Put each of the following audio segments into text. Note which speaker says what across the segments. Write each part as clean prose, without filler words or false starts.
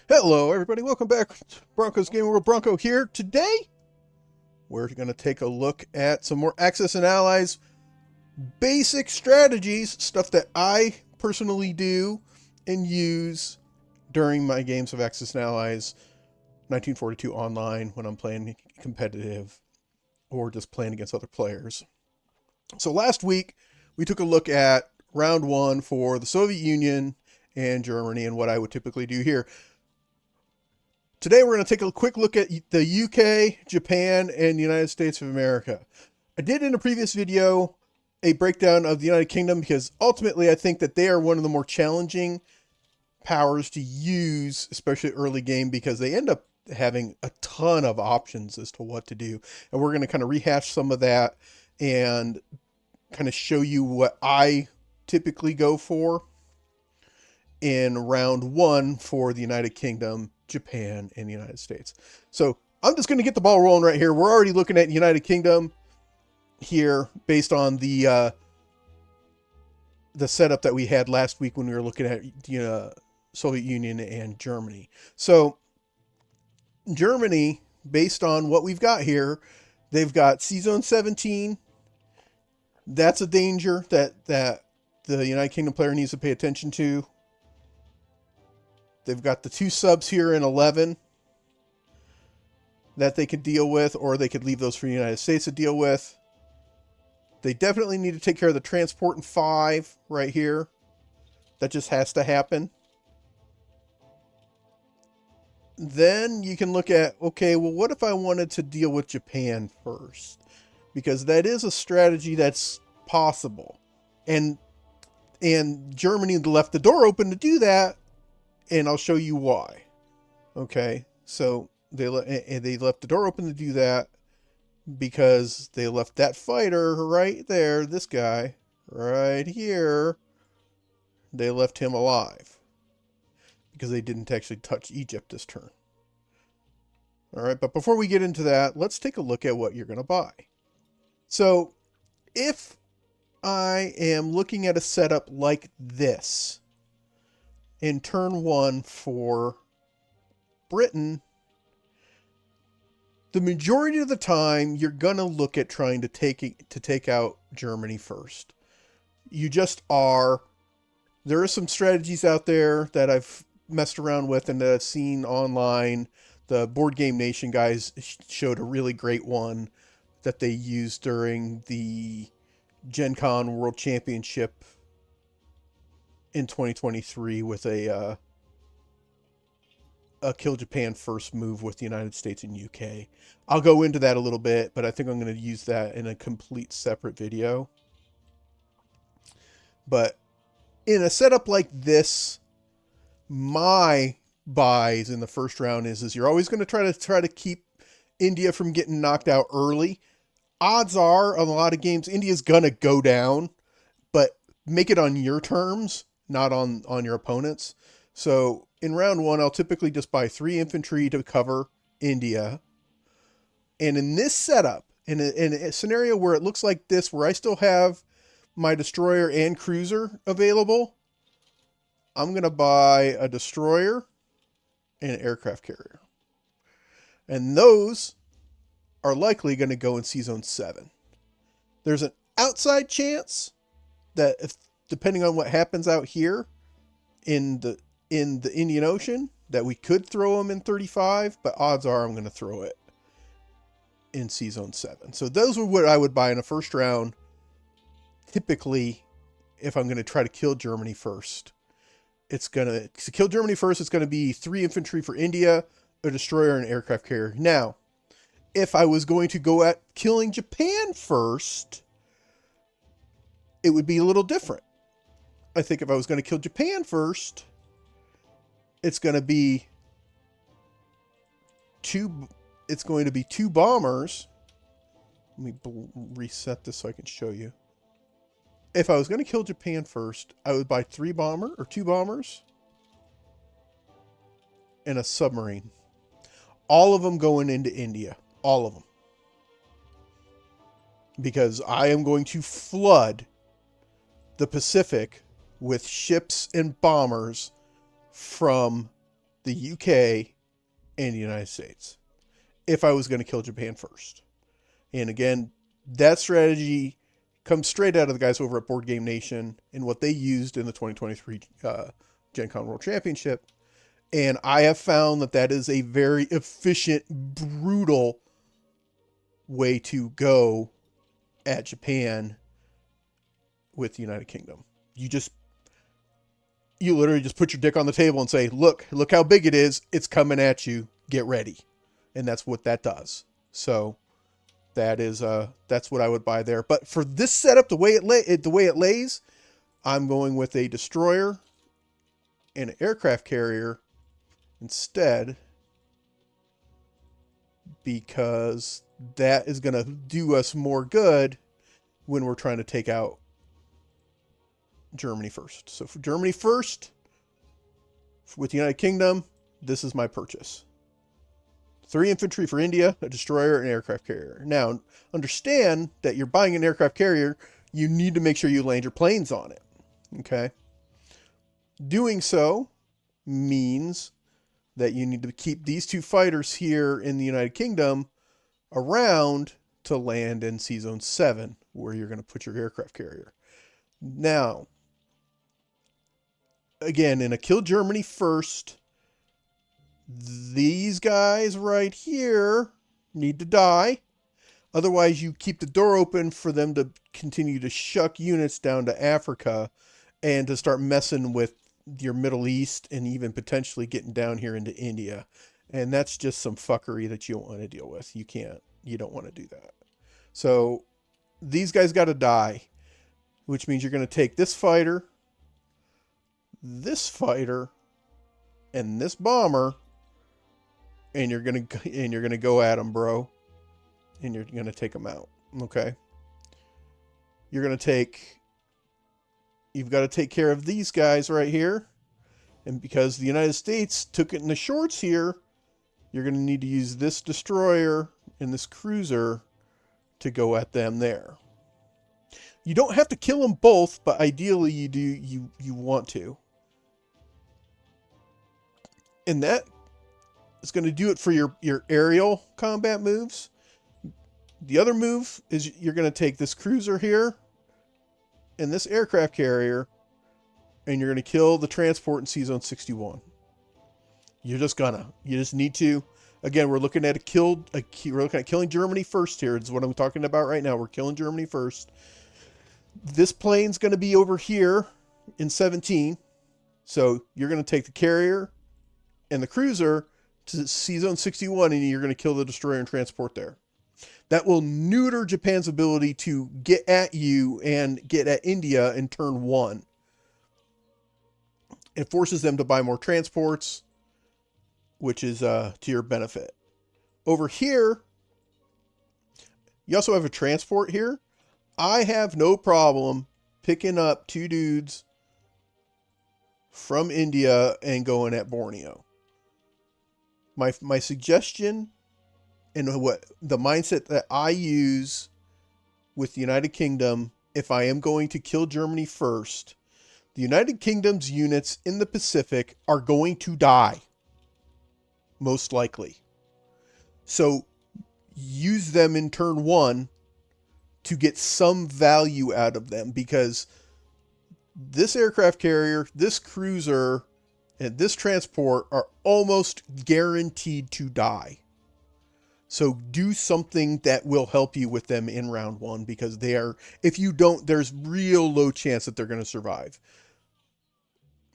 Speaker 1: Hello, everybody. Welcome back to Broncos Game World. Bronco here. Today, we're going to take a look at some more Axis and Allies basic strategies, stuff that I personally do and use during my games of Axis and Allies 1942 online when I'm playing competitive or just playing against other players. So last week, we took a look at round one for the Soviet Union and Germany and what I would typically do here. Today we're going to take a quick look at the UK, Japan, and the United States of America. I did in a previous video a breakdown of the United Kingdom because ultimately I think that they are one of the more challenging powers to use, especially early game, because they end up having a ton of options as to what to do. And we're going to kind of rehash some of that and kind of show you what I typically go for in round one for the United Kingdom, Japan, and the United States. So I'm just going to get the ball rolling right here. We're already looking at United Kingdom here based on the setup that we had last week when we were looking at the Soviet Union and Germany. So Germany, based on what we've got here, they've got C-Zone 17. That's a danger that the United Kingdom player needs to pay attention to. They've got the two subs here in 11 that they could deal with, or they could leave those for the United States to deal with. They definitely need to take care of the transport in 5 right here. That just has to happen. Then you can look at, okay, well, what if I wanted to deal with Japan first? Because that is a strategy that's possible. And Germany left the door open to do that. And I'll show you why. Okay, so they left the door open to do that because they left that fighter right there, this guy, right here. They left him alive because they didn't actually touch Egypt this turn. All right, but before we get into that, let's take a look at what you're going to buy. So if I am looking at a setup like this, in turn one for Britain, the majority of the time you're gonna look at trying to take out Germany first. You just are. There are some strategies out there that I've messed around with and that I've seen online. The Board Game Nation guys showed a really great one that they used during the Gen Con World Championship in 2023 with a kill Japan first move with the United States and UK. I'll go into that a little bit, but I think I'm going to use that in a complete separate video. But in a setup like this, my buys in the first round is you're always going to try to keep India from getting knocked out early. Odds are, on a lot of games, India's going to go down, but make it on your terms, not on your opponent's. So in round one, I'll typically just buy 3 infantry to cover India. And in this setup, in a scenario where it looks like this, where I still have my destroyer and cruiser available, I'm going to buy a destroyer and an aircraft carrier. And those are likely going to go in C-Zone 7. There's an outside chance that if, depending on what happens out here in the Indian Ocean, that we could throw them in 35, but odds are I'm going to throw it in C-Zone 7. So those are what I would buy in a first round, typically, if I'm going to try to kill Germany first. To kill Germany first, it's going to be 3 infantry for India, a destroyer, and an aircraft carrier. Now, if I was going to go at killing Japan first, it would be a little different. I think if I was going to kill Japan first, it's going to be 2 bombers. Let me reset this so I can show you. If I was going to kill Japan first, I would buy 2 bombers and a submarine. All of them going into India. All of them. Because I am going to flood the Pacific with ships and bombers from the UK, and the United States if I was going to kill Japan first. And again, that strategy comes straight out of the guys over at Board Game Nation and what they used in the 2023 Gen Con World Championship. And I have found that that is a very efficient, brutal way to go at Japan with the United Kingdom. You literally just put your dick on the table and say, look how big it is. It's coming at you. Get ready. And that's what that does. So that's what I would buy there. But for this setup, the way it lays, I'm going with a destroyer and an aircraft carrier instead, because that is going to do us more good when we're trying to take out Germany first. So for Germany first, with the United Kingdom, this is my purchase. 3 infantry for India, a destroyer, and an aircraft carrier. Now, understand that you're buying an aircraft carrier, you need to make sure you land your planes on it. Okay? Doing so means that you need to keep these 2 fighters here in the United Kingdom around to land in Sea Zone 7, where you're going to put your aircraft carrier. Now, again, in a kill Germany first, these guys right here need to die. Otherwise, you keep the door open for them to continue to shuck units down to Africa and to start messing with your Middle East and even potentially getting down here into India. And that's just some fuckery that you don't want to deal with. You don't want to do that. So these guys got to die, which means you're going to take this fighter, and this bomber, and you're gonna go at them, bro, and you're gonna take them out. Okay. You've got to take care of these guys right here, and because the United States took it in the shorts here, you're gonna need to use this destroyer and this cruiser to go at them there. You don't have to kill them both, but ideally you do. You want to. And that is going to do it for your aerial combat moves. The other move is you're going to take this cruiser here and this aircraft carrier, and you're going to kill the transport in Sea Zone 61. You just need to. Again, we're looking at killing Germany first here. This is what I'm talking about right now. We're killing Germany first. This plane's going to be over here in 17. So you're going to take the carrier and the cruiser to Sea Zone 61, and you're going to kill the destroyer and transport there. That will neuter Japan's ability to get at you and get at India in turn 1. It forces them to buy more transports, which is to your benefit. Over here, you also have a transport here. I have no problem picking up 2 dudes from India and going at Borneo. My suggestion and what the mindset that I use with the United Kingdom, if I am going to kill Germany first, the United Kingdom's units in the Pacific are going to die. Most likely. So use them in turn 1 to get some value out of them, because this aircraft carrier, this cruiser, and this transport are almost guaranteed to die. So do something that will help you with them in round 1, because if you don't, there's real low chance that they're going to survive.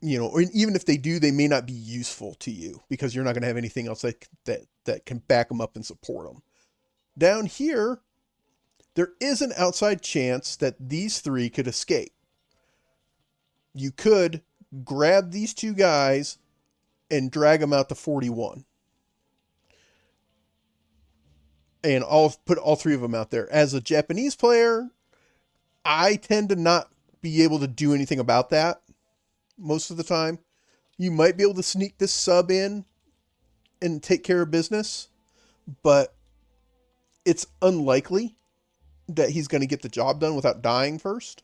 Speaker 1: Or even if they do, they may not be useful to you because you're not going to have anything else that can back them up and support them. Down here, there is an outside chance that these 3 could escape. You could grab these 2 guys and drag them out to 41. And I'll put all 3 of them out there. As a Japanese player, I tend to not be able to do anything about that most of the time. You might be able to sneak this sub in and take care of business, but it's unlikely that he's going to get the job done without dying first.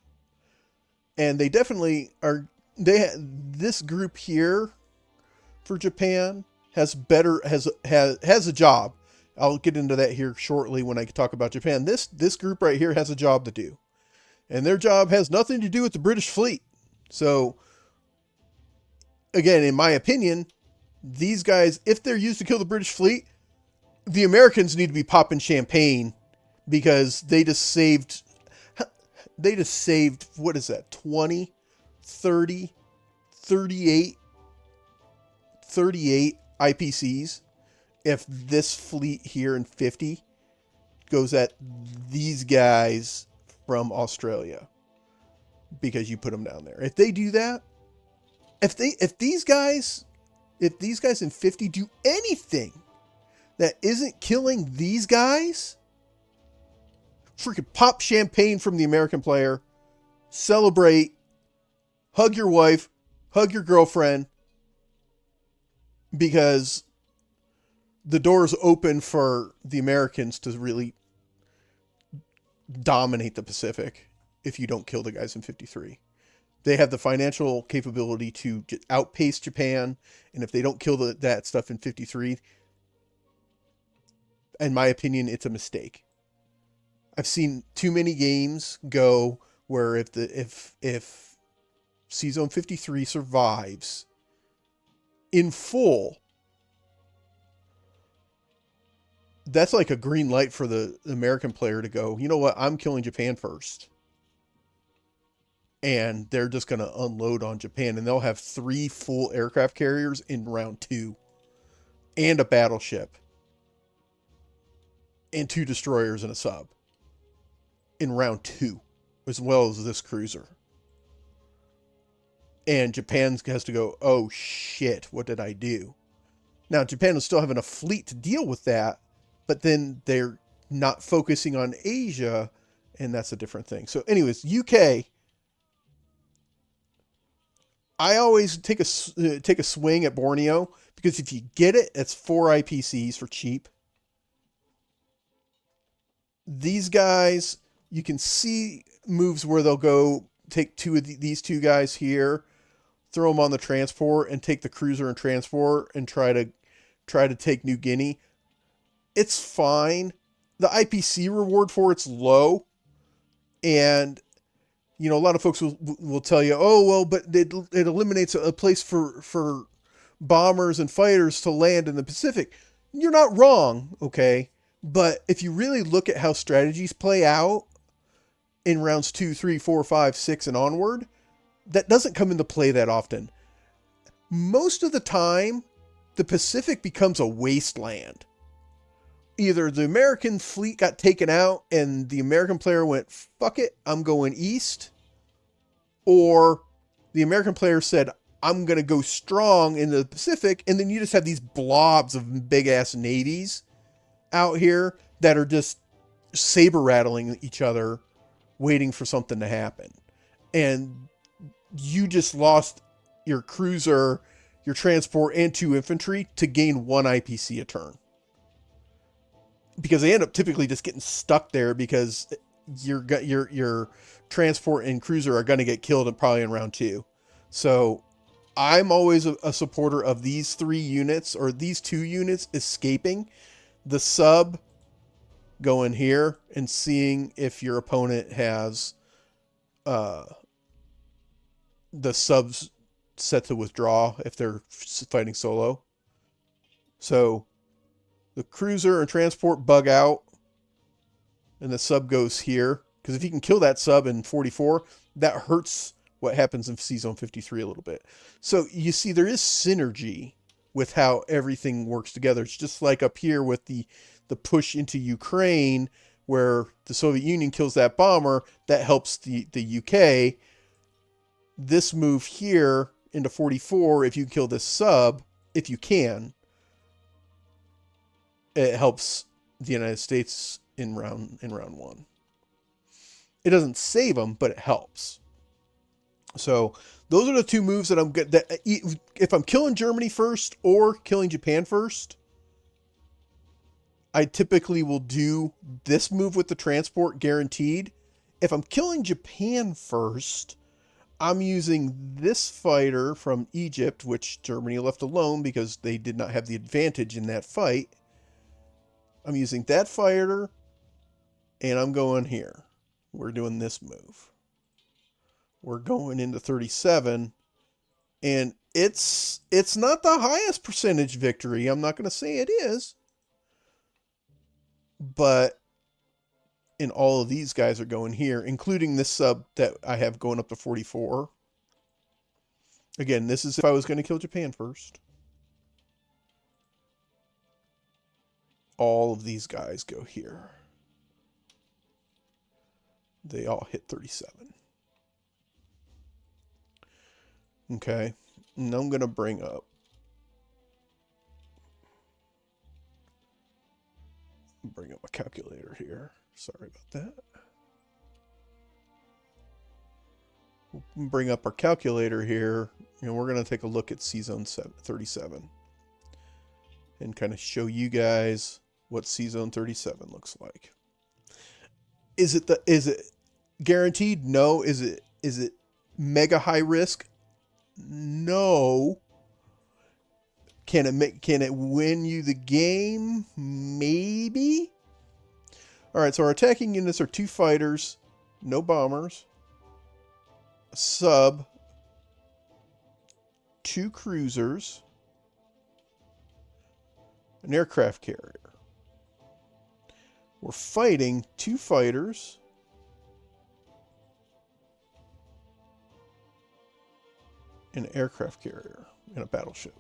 Speaker 1: And they definitely are. This group here, for Japan has a job. I'll get into that here shortly when I talk about Japan. This group right here has a job to do. And their job has nothing to do with the British fleet. So, again, in my opinion, these guys, if they're used to kill the British fleet, the Americans need to be popping champagne because they just saved, what is that, 20, 30, 38 IPCs. If this fleet here in 50 goes at these guys from Australia because you put them down there. If they do that, if these guys in 50 do anything that isn't killing these guys, freaking pop champagne from the American player, celebrate, hug your wife, hug your girlfriend, because the door's open for the Americans to really dominate the Pacific if you don't kill the guys in 53. They have the financial capability to outpace Japan, and if they don't kill that stuff in 53, in my opinion, it's a mistake. I've seen too many games go where if C-Zone 53 survives in full, that's like a green light for the American player to go, you know what, I'm killing Japan first. And they're just going to unload on Japan, and they'll have 3 full aircraft carriers in round 2 and a battleship and 2 destroyers and a sub in round 2, as well as this cruiser. And Japan has to go, oh shit, what did I do? Now, Japan will still have enough fleet to deal with that, but then they're not focusing on Asia, and that's a different thing. So anyways, UK, I always take a swing at Borneo, because if you get it, it's 4 IPCs for cheap. These guys, you can see moves where they'll go take these 2 guys here, throw them on the transport, and take the cruiser and transport and try to take New Guinea. It's fine. The IPC reward for it's low, and you know, a lot of folks will tell you, oh, well, but it eliminates a place for bombers and fighters to land in the Pacific. You're not wrong, okay? But if you really look at how strategies play out in rounds 2, 3, 4, 5, 6, and onward, that doesn't come into play that often. Most of the time, the Pacific becomes a wasteland. Either the American fleet got taken out and the American player went, fuck it, I'm going east. Or the American player said, I'm going to go strong in the Pacific. And then you just have these blobs of big ass navies out here that are just saber rattling each other, waiting for something to happen. And you just lost your cruiser, your transport, and 2 infantry to gain 1 IPC a turn. Because they end up typically just getting stuck there because your transport and cruiser are going to get killed probably in round 2. So I'm always a supporter of these 3 units, or these 2 units, escaping. The sub going here and seeing if your opponent has the subs set to withdraw if they're fighting solo. So the cruiser and transport bug out, and the sub goes here. Because if you can kill that sub in 44, that hurts what happens in C-Zone 53 a little bit. So you see there is synergy with how everything works together. It's just like up here with the push into Ukraine, where the Soviet Union kills that bomber, that helps the UK. This move here into 44, if you kill this sub, if you can, it helps the United States in round 1. It doesn't save them, but it helps. So those are the 2 moves that I'm good. That if I'm killing Germany first or killing Japan first, I typically will do this move with the transport guaranteed. If I'm killing Japan first, I'm using this fighter from Egypt, which Germany left alone because they did not have the advantage in that fight. I'm using that fighter, and I'm going here. We're doing this move. We're going into 37, and it's not the highest percentage victory. I'm not going to say it is, but and all of these guys are going here, including this sub that I have going up to 44. Again, this is if I was going to kill Japan first. All of these guys go here. They all hit 37. Okay, and I'm going to bring up my calculator here. Sorry about that. We'll bring up our calculator here, and we're going to take a look at C-Zone 37 and kind of show you guys what C-Zone 37 looks like. Is it guaranteed? No. Is it mega high risk? No. Can it win you the game? Maybe. All right, so our attacking units are 2 fighters, no bombers, a sub, 2 cruisers, an aircraft carrier. We're fighting 2 fighters, an aircraft carrier, and a battleship.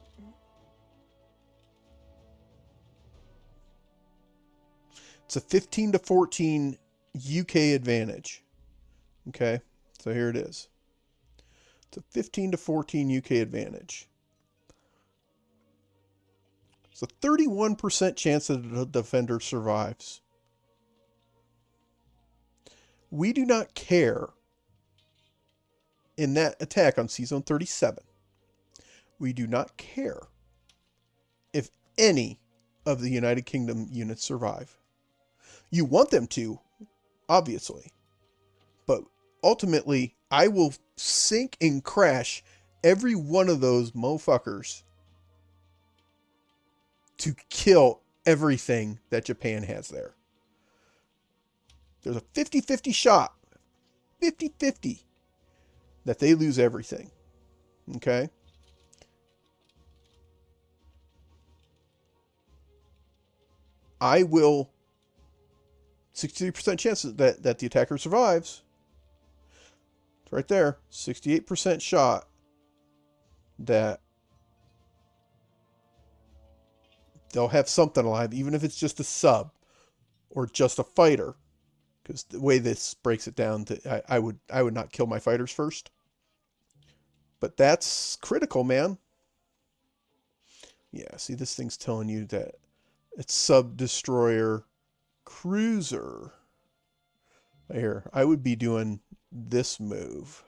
Speaker 1: It's a 15 to 14 UK advantage. Okay, so here it is. It's a 15 to 14 UK advantage. It's a 31% chance that the defender survives. We do not care in that attack on C-Zone 37. We do not care if any of the United Kingdom units survive. You want them to, obviously. But ultimately, I will sink and crash every one of those motherfuckers to kill everything that Japan has there. There's a 50-50 shot. 50-50 that they lose everything. Okay? I will 63% chance that the attacker survives. It's right there. 68% shot that they'll have something alive, even if it's just a sub or just a fighter. Because the way this breaks it down, I would not kill my fighters first. But that's critical, man. Yeah, see, this thing's telling you that it's sub-destroyer cruiser. Here, I would be doing this move.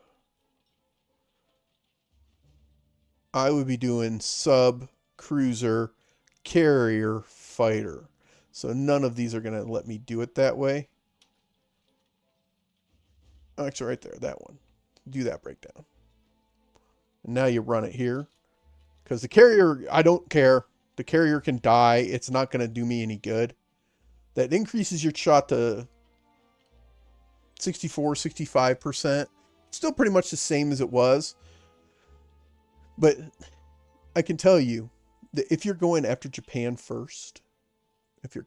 Speaker 1: I would be doing sub-cruiser carrier fighter. So none of these are going to let me do it that way. Actually, right there, that one. Do that breakdown. And now you run it here. Because the carrier, I don't care. The carrier can die. It's not going to do me any good. That increases your shot to 64, 65%. Still pretty much the same as it was. But I can tell you that if you're going after Japan first, it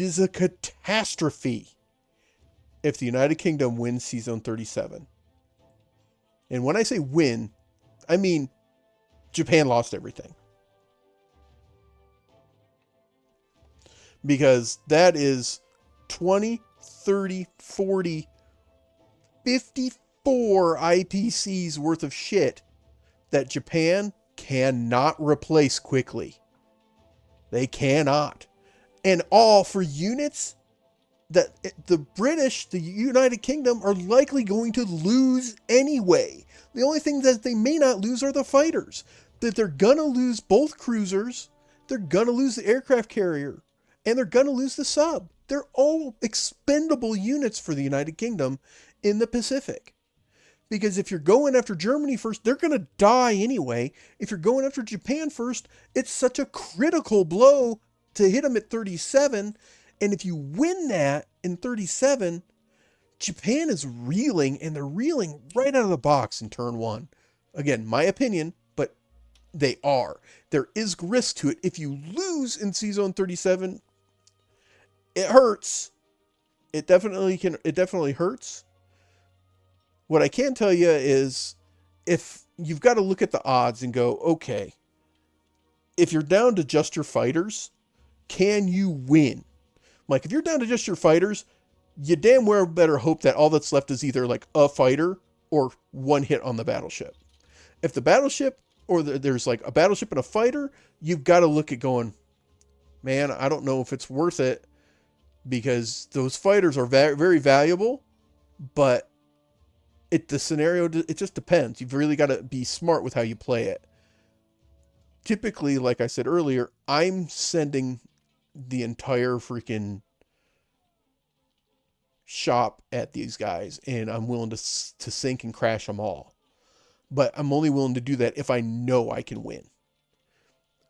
Speaker 1: is a catastrophe if the United Kingdom wins C-Zone 37. And when I say win, I mean Japan lost everything. Because that is 20, 30, 40, 54 IPCs worth of shit that Japan cannot replace quickly. They cannot. And all for units that the British, the United Kingdom, are likely going to lose anyway. The only thing that they may not lose are the fighters. That they're going to lose both cruisers, they're going to lose the aircraft carrier, and they're going to lose the sub. They're all expendable units for the United Kingdom in the Pacific. Because if you're going after Germany first, they're going to die anyway. If you're going after Japan first, it's such a critical blow to hit them at 37. And if you win that in 37, Japan is reeling, and they're reeling right out of the box in turn 1. Again, my opinion, but they are. There is risk to it. If you lose in C-Zone 37, it hurts. It definitely hurts. What I can tell you is, if you've got to look at the odds and go, okay, if you're down to just your fighters, can you win? Like, if you're down to just your fighters, you damn well better hope that all that's left is either like a fighter or one hit on the battleship. If the battleship, or there's like a battleship and a fighter, you've got to look at going, man, I don't know if it's worth it, because those fighters are very valuable, but the scenario, it just depends. You've really got to be smart with how you play it. Typically, like I said earlier, I'm sending the entire freaking shop at these guys, and I'm willing to sink and crash them all. But I'm only willing to do that if I know I can win.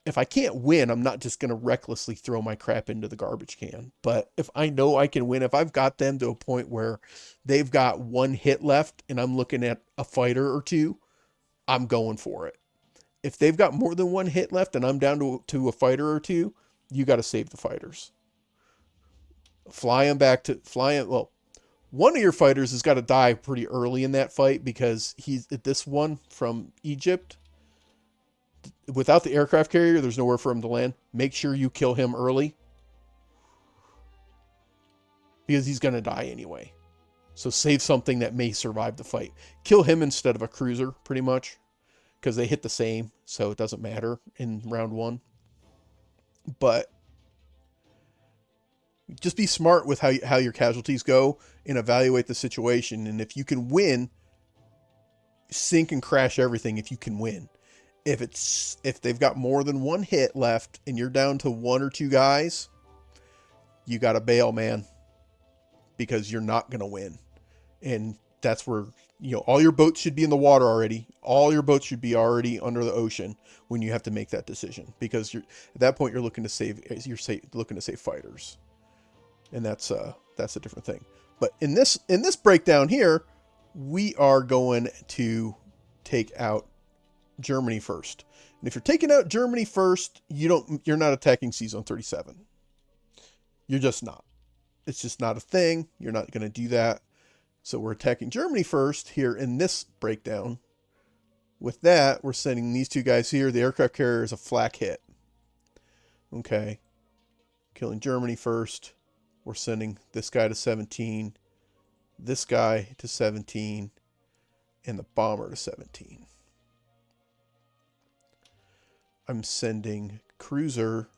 Speaker 1: If I can't win, I'm not just going to recklessly throw my crap into the garbage can. But if I know I can win, if I've got them to a point where they've got one hit left and I'm looking at a fighter or two, I'm going for it. If they've got more than one hit left and I'm down to a fighter or two, you got to save the fighters. Well, one of your fighters has got to die pretty early in that fight, because this one from Egypt, without the aircraft carrier, there's nowhere for him to land. Make sure you kill him early, because he's going to die anyway. So save something that may survive the fight. Kill him instead of a cruiser, pretty much, because they hit the same, so it doesn't matter in round 1. But just be smart with how your casualties go, and evaluate the situation. And if you can win, sink and crash everything if you can win. If they've got more than one hit left and you're down to one or two guys, you got to bail, man, because you're not going to win. And that's where, all your boats should be in the water already. All your boats should be already under the ocean when you have to make that decision, because at that point you're looking to save fighters. And that's a different thing. But in this breakdown here, we are going to take out Germany first. And if you're taking out Germany first, you're not attacking C-Zone 37. You're just not. It's just not a thing. You're not going to do that. So we're attacking Germany first here in this breakdown. With that, we're sending these two guys here. The aircraft carrier is a flak hit. Okay. Killing Germany first. We're sending this guy to 17, this guy to 17, and the bomber to 17. I'm sending cruiser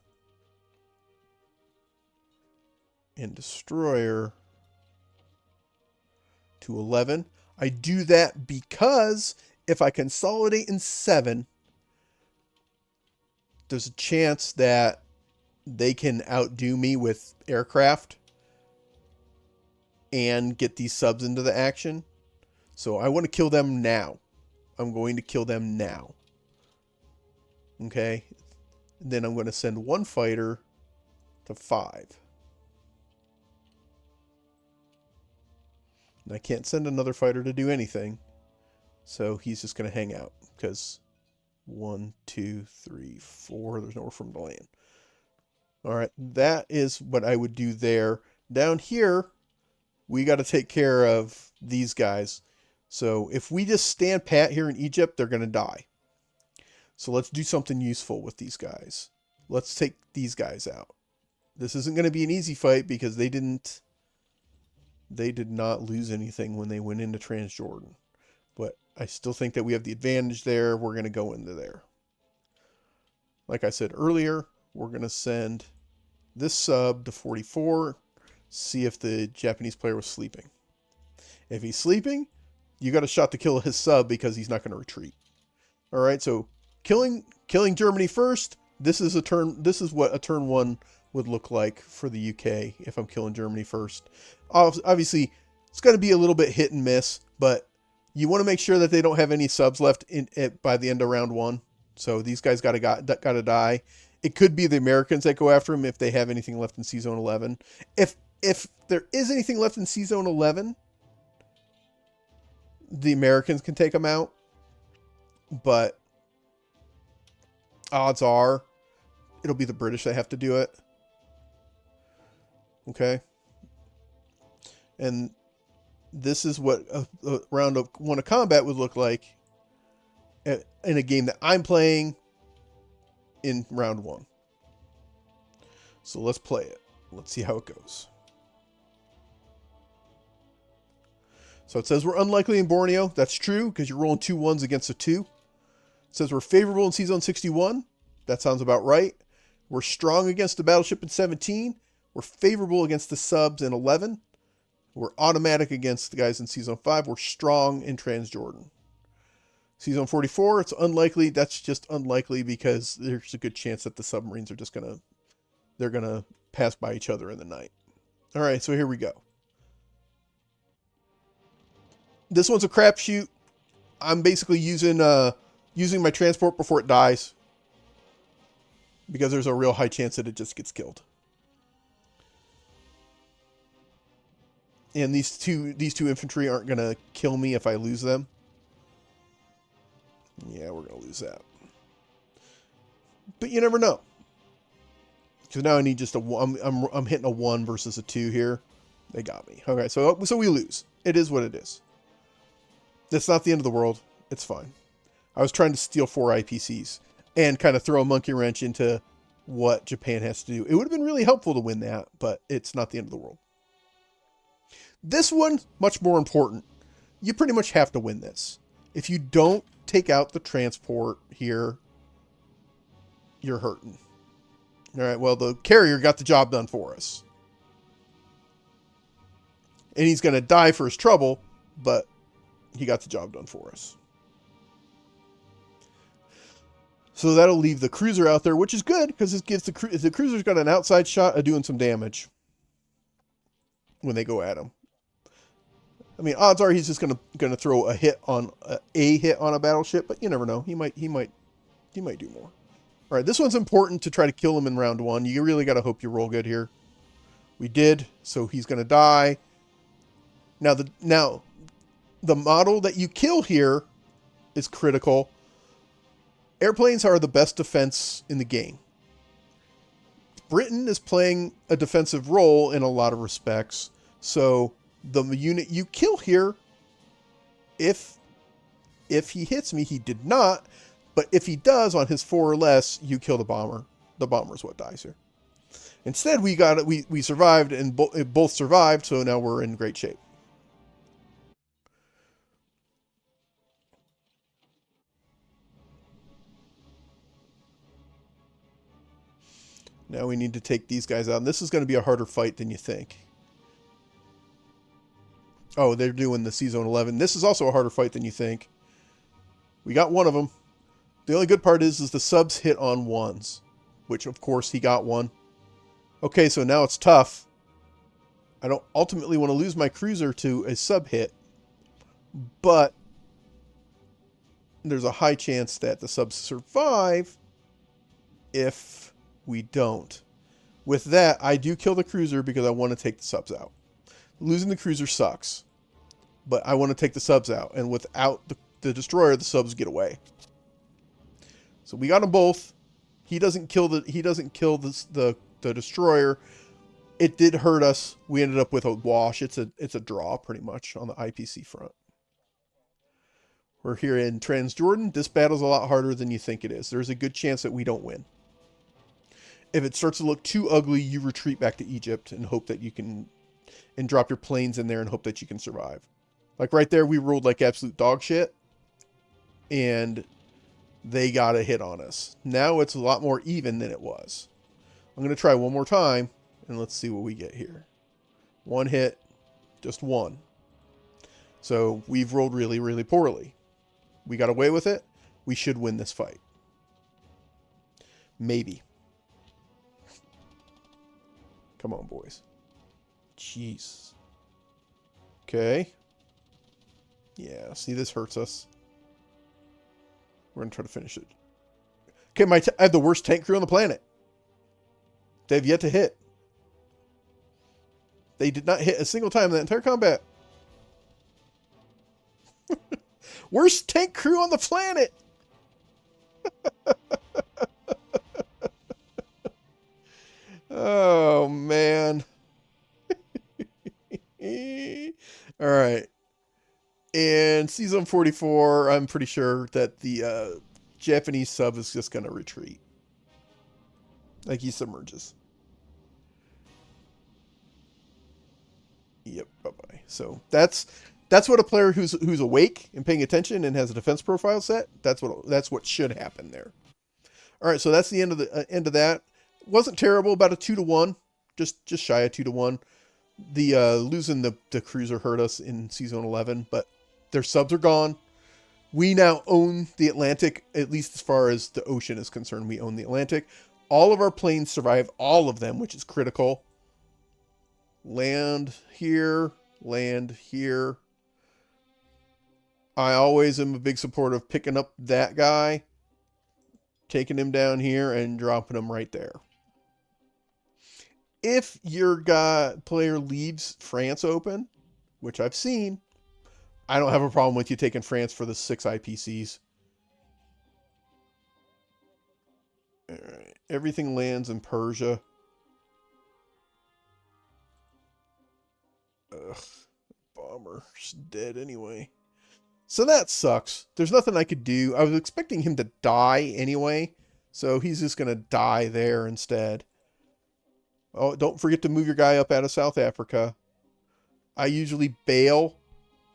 Speaker 1: and destroyer to 11. I do that because if I consolidate in 7, there's a chance that they can outdo me with aircraft and get these subs into the action. So I want to kill them now. I'm going to kill them now. Okay. Then I'm going to send one fighter to 5. And I can't send another fighter to do anything. So he's just going to hang out, because 1, 2, 3, 4, there's nowhere for him to land. All right, that is what I would do there. Down here, we got to take care of these guys. So if we just stand pat here in Egypt, they're going to die. So let's do something useful with these guys. Let's take these guys out. This isn't going to be an easy fight, because they did not lose anything when they went into Transjordan. But I still think that we have the advantage there. We're going to go into there. Like I said earlier, we're going to send this sub to 44, see if the Japanese player was sleeping. If he's sleeping, you got a shot to kill his sub, because he's not going to retreat. All right, so killing Germany first. This is what a turn 1 would look like for the UK if I'm killing Germany first. Obviously, it's going to be a little bit hit and miss, but You want to make sure that they don't have any subs left in it by the end of round 1. So these guys gotta die. It could be the Americans that go after him if they have anything left in C-Zone 11. If there is anything left in C-Zone 11, the Americans can take them out. But odds are it'll be the British that have to do it. Okay. And this is what a round of 1 of combat would look like in a game that I'm playing in round 1. So let's play it. Let's see how it goes. So it says we're unlikely in Borneo. That's true because you're rolling 2 1s against a 2. It says we're favorable in C-Zone 61. That sounds about right. We're strong against the battleship in 17. We're favorable against the subs in 11. We're automatic against the guys in C-Zone 5. We're strong in Transjordan. C-Zone 44, it's unlikely. That's just unlikely because there's a good chance that the submarines are just they're going to pass by each other in the night. All right, so here we go. This one's a crapshoot. I'm basically using my transport before it dies because there's a real high chance that it just gets killed. And these two infantry aren't going to kill me if I lose them. Yeah, we're going to lose that. But you never know. Because now I need just a 1. I'm hitting a 1 versus a 2 here. They got me. Okay, so we lose. It is what it is. That's not the end of the world. It's fine. I was trying to steal 4 IPCs and kind of throw a monkey wrench into what Japan has to do. It would have been really helpful to win that, but it's not the end of the world. This one, much more important. You pretty much have to win this. If you don't take out the transport here, you're hurting. All right, well, the carrier got the job done for us. And he's going to die for his trouble, but he got the job done for us. So that'll leave the cruiser out there, which is good because it gives the cruiser's got an outside shot of doing some damage when they go at him. I mean, odds are he's just gonna throw a hit on a battleship, but you never know. He might do more. All right, this one's important to try to kill him in round 1. You really got to hope you roll good here. We did, so he's gonna die. Now the model that you kill here is critical. Airplanes are the best defense in the game. Britain is playing a defensive role in a lot of respects, so the unit you kill here, if he hits me, he did not, but if he does on his 4 or less, you kill the bomber. The bomber is what dies here. Instead, we survived, and both survived, so now we're in great shape. Now we need to take these guys out, and this is going to be a harder fight than you think. Oh, they're doing the C-Zone 11. This is also a harder fight than you think. We got one of them. The only good part is the subs hit on 1s, which, of course, he got 1. Okay, so now it's tough. I don't ultimately want to lose my cruiser to a sub hit, but there's a high chance that the subs survive if we don't. With that, I do kill the cruiser because I want to take the subs out. Losing the cruiser sucks, but I want to take the subs out, and without the destroyer, the subs get away. So we got them both. He doesn't kill the destroyer. It did hurt us. We ended up with a wash. It's a draw pretty much on the IPC front. We're here in Transjordan. This battle's a lot harder than you think it is. There's a good chance that we don't win. If it starts to look too ugly, you retreat back to Egypt and hope that you can, and drop your planes in there and hope that you can survive. Like right there, we rolled like absolute dog shit, and they got a hit on us. Now it's a lot more even than it was. I'm going to try one more time, and let's see what we get here. 1 hit, just 1. So we've rolled really, really poorly. We got away with it. We should win this fight. Maybe. Come on, boys. Jeez. Okay. Yeah, see, this hurts us. We're going to try to finish it. Okay, I have the worst tank crew on the planet. They've yet to hit. They did not hit a single time in that entire combat. Worst tank crew on the planet! Oh, man. Alright. And Season 44, I'm pretty sure that the Japanese sub is just going to retreat. Like he submerges. Yep, bye-bye. So that's what a player who's awake and paying attention and has a defense profile set, that's what should happen there. All right, so that's the end of that. Wasn't terrible, about a 2-to-1, just shy of 2-to-1. The losing the cruiser hurt us in Season 11, but their subs are gone. We now own the Atlantic, at least as far as the ocean is concerned. We own the Atlantic. All of our planes survive, all of them, which is critical. Land here, land here. I always am a big supporter of picking up that guy, taking him down here, and dropping him right there. If your player leaves France open, which I've seen, I don't have a problem with you taking France for the 6 IPCs. All right. Everything lands in Persia. Ugh, bomber's dead anyway. So that sucks. There's nothing I could do. I was expecting him to die anyway, so he's just going to die there instead. Oh, don't forget to move your guy up out of South Africa. I usually bail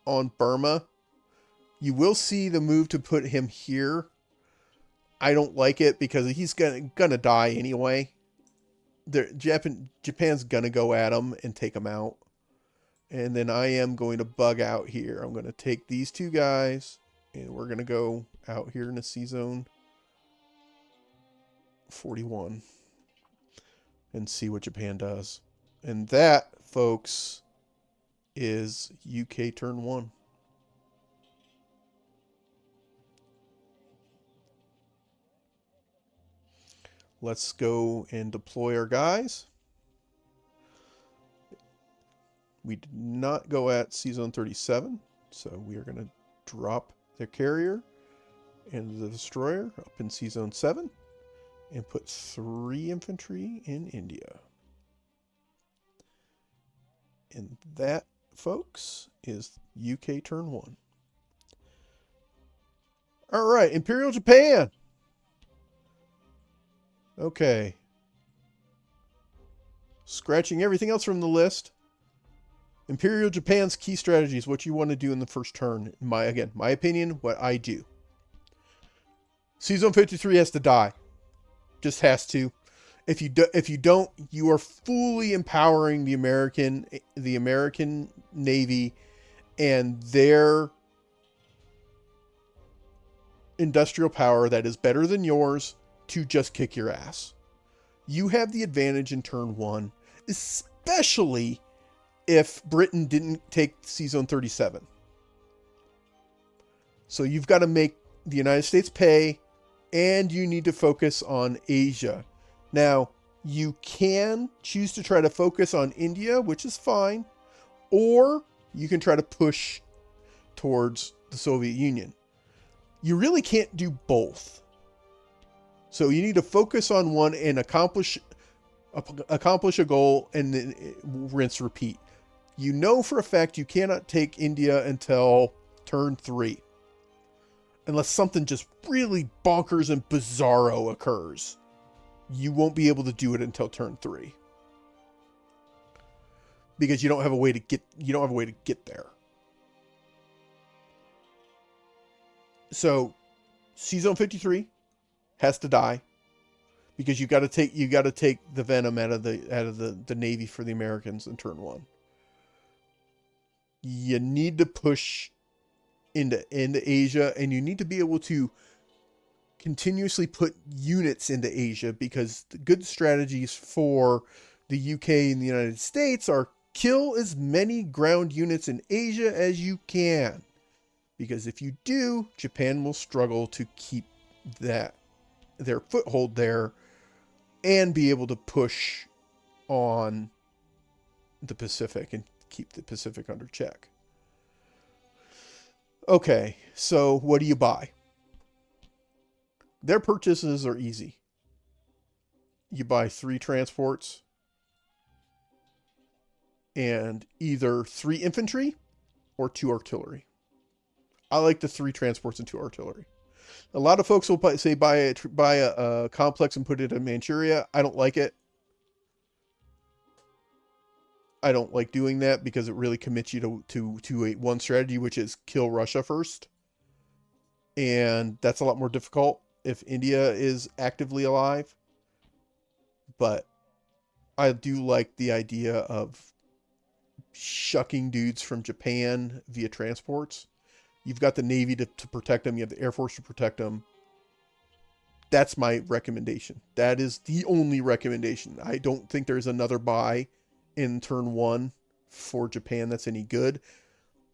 Speaker 1: on Burma. You will see the move to put him here. I don't like it because he's gonna die anyway. Japan's gonna go at him and take him out. And then I am going to bug out here. I'm going to take these two guys, and we're going to go out here in the sea zone 41 and see what Japan does. And that, folks, is UK turn 1. Let's go and deploy our guys. We did not go at Season 37, so we are going to drop their carrier and the destroyer up in Season 7 and put 3 infantry in India. And that, folks, is UK turn 1. All right, Imperial Japan. Okay. Scratching everything else from the list. Imperial Japan's key strategies, what you want to do in the first turn. My opinion, what I do. Season 53 has to die. Just has to. If you don't, you are fully empowering the American Navy and their industrial power that is better than yours to just kick your ass. You have the advantage in turn 1, especially if Britain didn't take Season 37. So you've got to make the United States pay, and you need to focus on Asia. Now, you can choose to try to focus on India, which is fine, or you can try to push towards the Soviet Union. You really can't do both. So you need to focus on one and accomplish a goal and then rinse, repeat. You know for a fact you cannot take India until turn 3. Unless something just really bonkers and bizarro occurs. You won't be able to do it until turn 3. Because you don't have a way to get there. So Season 53 has to die. Because you got to take the venom out of the Navy for the Americans in turn 1. You need to push into Asia, and you need to be able to continuously put units into Asia, because the good strategies for the UK and the United States are kill as many ground units in Asia as you can. Because if you do, Japan will struggle to keep their foothold there and be able to push on the Pacific and keep the Pacific under check. Okay, so what do you buy? Their purchases are easy. You buy 3 transports and either 3 infantry or 2 artillery. I like the 3 transports and 2 artillery. A lot of folks will say buy a complex and put it in Manchuria. I don't like it. I don't like doing that because it really commits you to one strategy, which is kill Russia first. And that's a lot more difficult if India is actively alive. But I do like the idea of shucking dudes from Japan via transports. You've got the Navy to protect them. You have the Air Force to protect them. That's my recommendation. That is the only recommendation. I don't think there's another buy in turn 1 for Japan that's any good.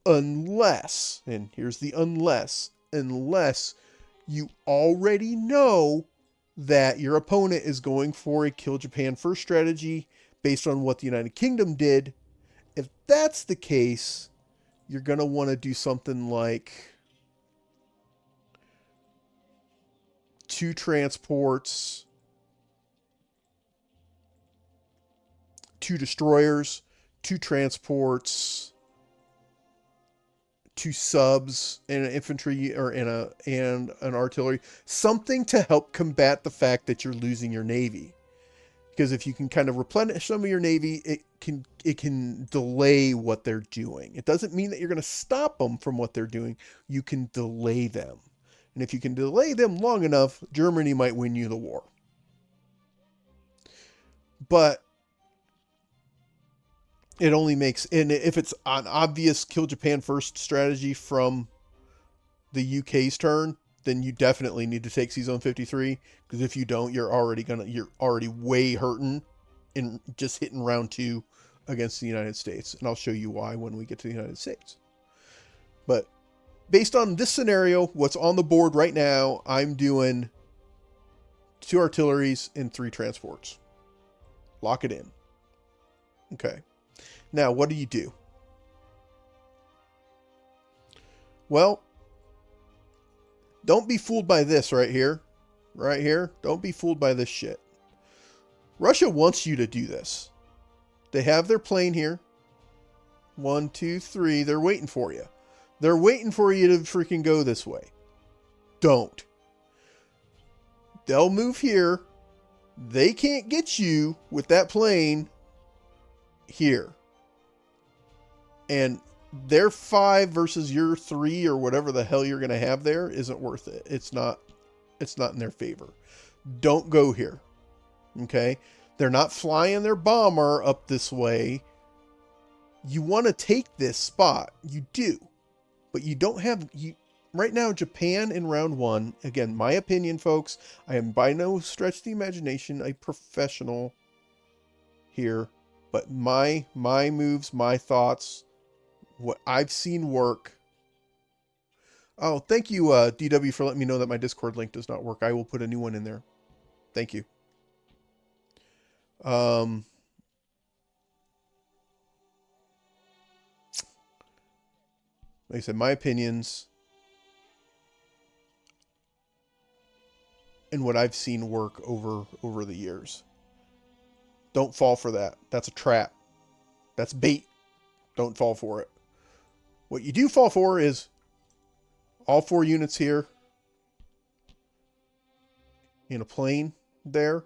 Speaker 1: Unless, and here's the unless you already know that your opponent is going for a kill Japan first strategy based on what the United Kingdom did. If that's the case, you're going to want to do something like 2 transports, 2 destroyers, 2 transports, 2 subs, and an infantry or and an artillery. Something to help combat the fact that you're losing your navy. Because if you can kind of replenish some of your navy, it can delay what they're doing. It doesn't mean that you're going to stop them from what they're doing. You can delay them. And if you can delay them long enough, Germany might win you the war. But it only makes, and if it's an obvious kill Japan first strategy from the UK's turn, then you definitely need to take C-Zone 53, because if you don't, you're already way hurting in just hitting round 2 against the United States. And I'll show you why when we get to the United States. But based on this scenario, what's on the board right now, I'm doing 2 artilleries and 3 transports. Lock it in. Okay. Now, what do? Well, don't be fooled by this right here. Right here. Don't be fooled by this shit. Russia wants you to do this. They have their plane here. 1, 2, 3. They're waiting for you. They're waiting for you to freaking go this way. Don't. They'll move here. They can't get you with that plane here. And their 5 versus your 3 or whatever the hell you're going to have there isn't worth it. It's not in their favor. Don't go here. Okay? They're not flying their bomber up this way. You want to take this spot. You do. But you don't have... Right now, Japan in round 1, again, my opinion, folks, I am by no stretch of the imagination a professional here, but my moves, my thoughts, what I've seen work. Oh, thank you, DW, for letting me know that my Discord link does not work. I will put a new one in there. Thank you. Like I said, my opinions and what I've seen work over the years. Don't fall for that. That's a trap. That's bait. Don't fall for it. What you do fall for is all 4 units here in a plane there.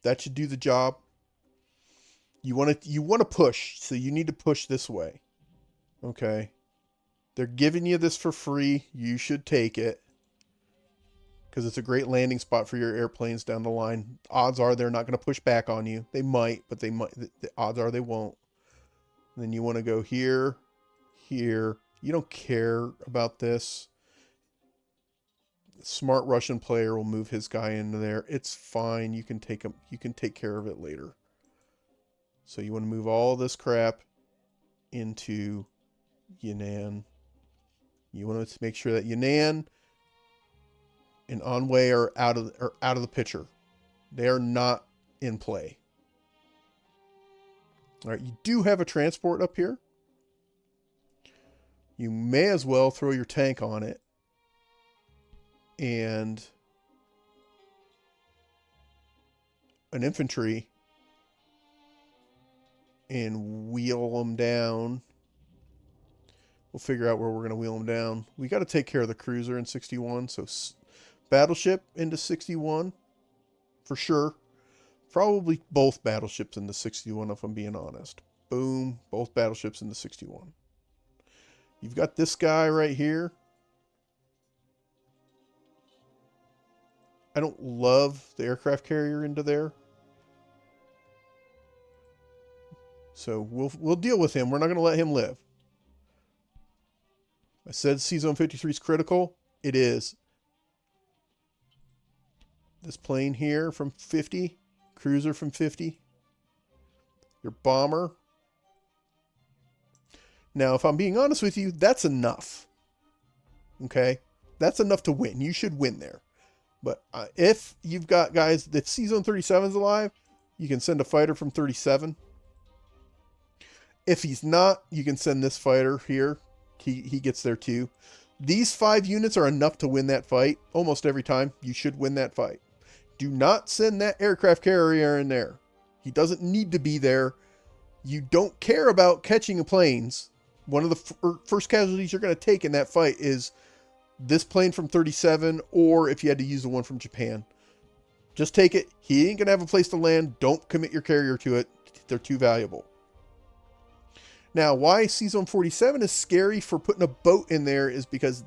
Speaker 1: That should do the job. You want to push, so you need to push this way. Okay. They're giving you this for free. You should take it, because it's a great landing spot for your airplanes down the line. Odds are they're not going to push back on you. They might, but they might. The odds are they won't. And then you want to go here, here. You don't care about this. Smart Russian player will move his guy into there. It's fine. You can take him. You can take care of it later. So you want to move all this crap into Yunnan. You want to make sure that Yunnan and Anhui are out of the picture. They are not in play. All right, you do have a transport up here. You may as well throw your tank on it and an infantry and wheel them down. We'll figure out where we're going to wheel them down. We got to take care of the cruiser in 61, so battleship into 61 for sure. Probably both battleships into 61 if I'm being honest. Boom, both battleships into 61. You've got this guy right here. I don't love the aircraft carrier into there. So we'll deal with him. We're not going to let him live. I said C-Zone 53 is critical. It is. This plane here from 50. Cruiser from 50. Your bomber. Now, if I'm being honest with you, that's enough. Okay? That's enough to win. You should win there. But if you've got guys that C-Zone 37 is alive, you can send a fighter from 37. If he's not, you can send this fighter here. He gets there too. These 5 units are enough to win that fight. Almost every time, you should win that fight. Do not send that aircraft carrier in there. He doesn't need to be there. You don't care about catching planes. One of the first casualties you're going to take in that fight is this plane from 37, or if you had to use the one from Japan. Just take it. He ain't going to have a place to land. Don't commit your carrier to it. They're too valuable. Now, why C-Zone 47 is scary for putting a boat in there is because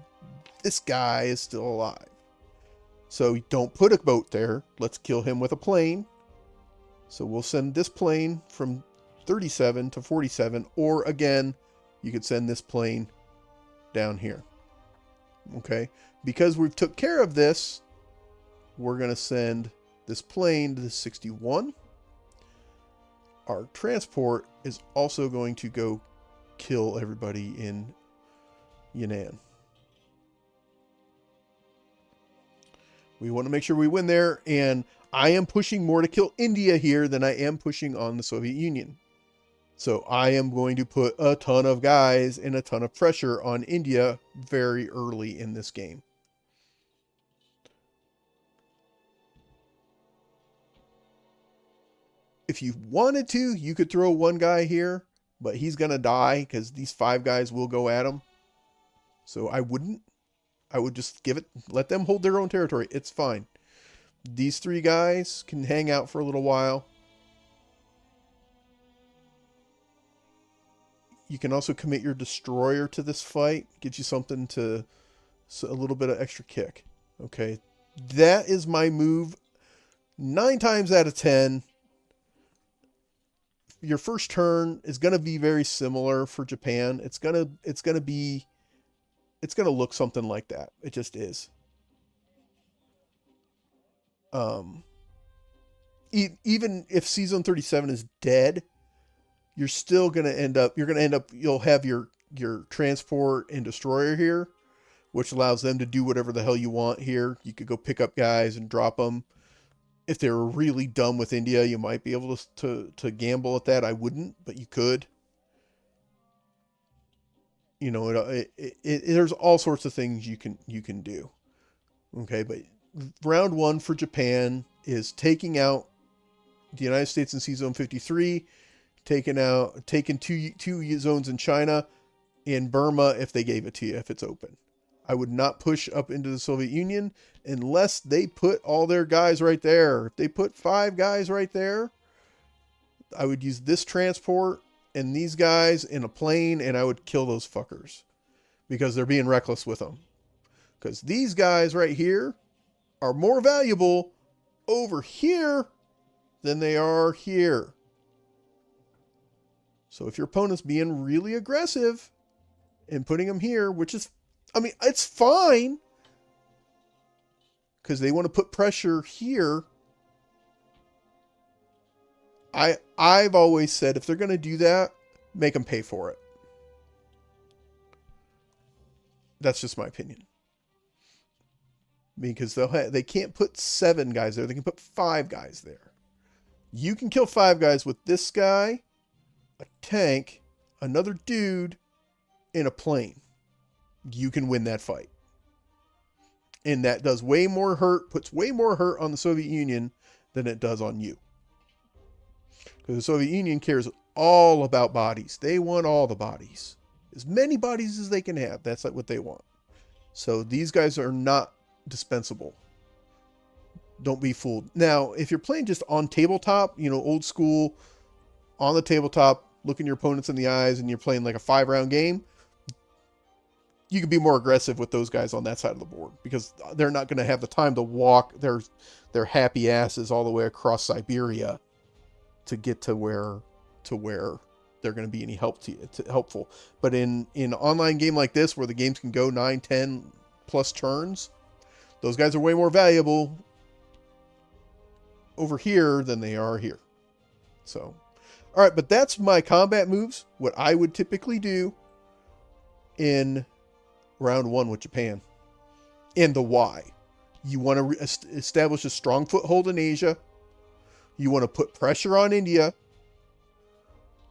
Speaker 1: this guy is still alive. So don't put a boat there. Let's kill him with a plane. So we'll send this plane from 37 to 47. Or again, you could send this plane down here. Okay? Because we've took care of this, we're going to send this plane to 61. Our transport is also going to go kill everybody in Yunnan. We want to make sure we win there, and I am pushing more to kill India here than I am pushing on the Soviet Union. So I am going to put a ton of guys and a ton of pressure on India very early in this game. If you wanted to, you could throw one guy here, but he's going to die because these 5 guys will go at him. So I wouldn't. I would just let them hold their own territory. It's fine. These 3 guys can hang out for a little while. You can also commit your destroyer to this fight. Gives you something to, a little bit of extra kick. Okay. That is my move. 9 times out of 10. Your first turn is going to be very similar for Japan. It's going to look something like that. It just is. Even if C-Zone 37 is dead, you're still going to end up, you'll have your transport and destroyer here, which allows them to do whatever the hell you want here. You could go pick up guys and drop them. If they were really dumb with India, you might be able to gamble at that. I wouldn't, but you could. You know, there's all sorts of things you can do. Okay, but round 1 for Japan is taking out the United States in C-Zone 53, taking two zones in China, and Burma if they gave it to you, if it's open. I would not push up into the Soviet Union unless they put all their guys right there. If they put 5 guys right there, I would use this transport and these guys in a plane, and I would kill those fuckers because they're being reckless with them. Because these guys right here are more valuable over here than they are here. So if your opponent's being really aggressive and putting them here, which is, I mean, it's fine because they want to put pressure here. I've always said if they're going to do that, make them pay for it. That's just my opinion. Because they can't put 7 guys there. They can put 5 guys there. You can kill 5 guys with this guy, a tank, another dude, and a plane. You can win that fight. And that does way more hurt, puts way more hurt on the Soviet Union than it does on you. Because the Soviet Union cares all about bodies. They want all the bodies. As many bodies as they can have. That's like what they want. So these guys are not dispensable. Don't be fooled. Now, if you're playing just on tabletop, old school, on the tabletop, looking your opponents in the eyes, and you're playing like a 5-round game, you can be more aggressive with those guys on that side of the board, because they're not going to have the time to walk their happy asses all the way across Siberia to get to where they're going to be any helpful. But in an online game like this, where the games can go 9, 10 plus turns, those guys are way more valuable over here than they are here. So, all right, but that's my combat moves, what I would typically do in round 1 with Japan. And the why. You want to establish a strong foothold in Asia. You want to put pressure on India.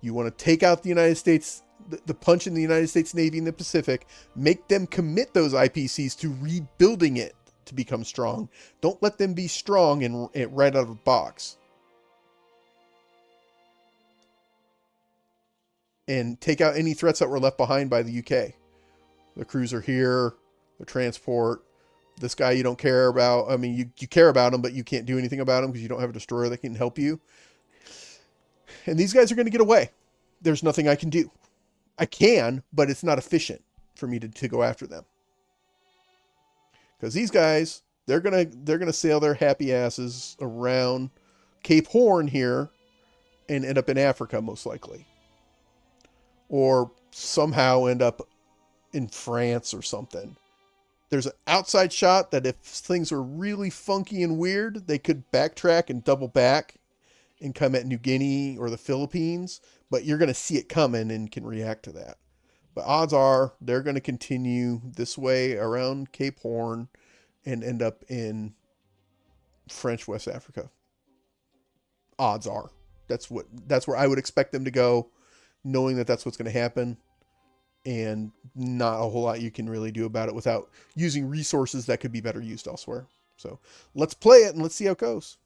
Speaker 1: You want to take out the United States, the punch in the United States Navy in the Pacific. Make them commit those IPCs to rebuilding it to become strong. Don't let them be strong and right out of the box. And take out any threats that were left behind by the UK. The cruiser here, the transport, this guy you don't care about. I mean, you care about him, but you can't do anything about him because you don't have a destroyer that can help you. And these guys are going to get away. There's nothing I can do. I can, but it's not efficient for me to go after them. Because these guys, they're gonna sail their happy asses around Cape Horn here and end up in Africa, most likely. Or somehow end up in France or something. There's an outside shot that if things are really funky and weird, they could backtrack and double back and come at New Guinea or the Philippines, but you're going to see it coming and can react to that. But odds are they're going to continue this way around Cape Horn and end up in French West Africa. Odds are. That's where I would expect them to go, knowing that that's what's going to happen. And not a whole lot you can really do about it without using resources that could be better used elsewhere. So let's play it and let's see how it goes.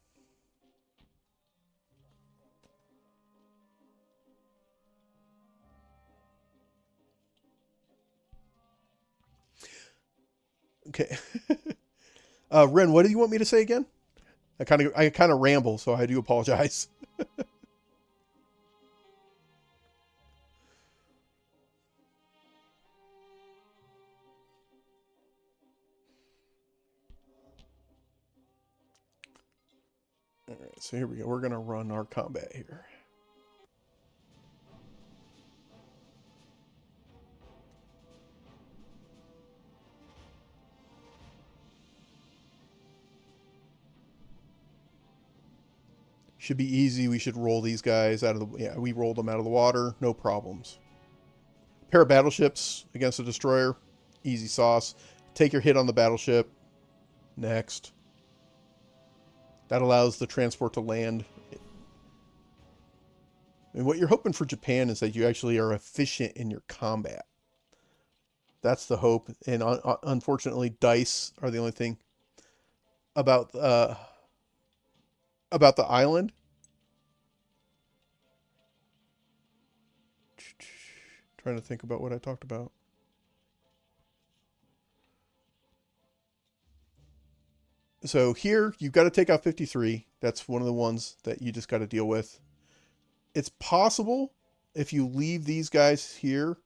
Speaker 1: Okay. Ren, what do you want me to say again? I kind of ramble, so I do apologize. All right, so here we go. We're going to run our combat here. Should be easy. We should roll these guys out of the... Yeah, we rolled them out of the water. No problems. Pair of battleships against a destroyer. Easy sauce. Take your hit on the battleship. Next. That allows the transport to land. And what you're hoping for Japan is that you actually are efficient in your combat. That's the hope. And unfortunately, dice are the only thing about the island. Trying to think about what I talked about. So here, you've got to take out 53. That's one of the ones that you just got to deal with. It's possible if you leave these guys here,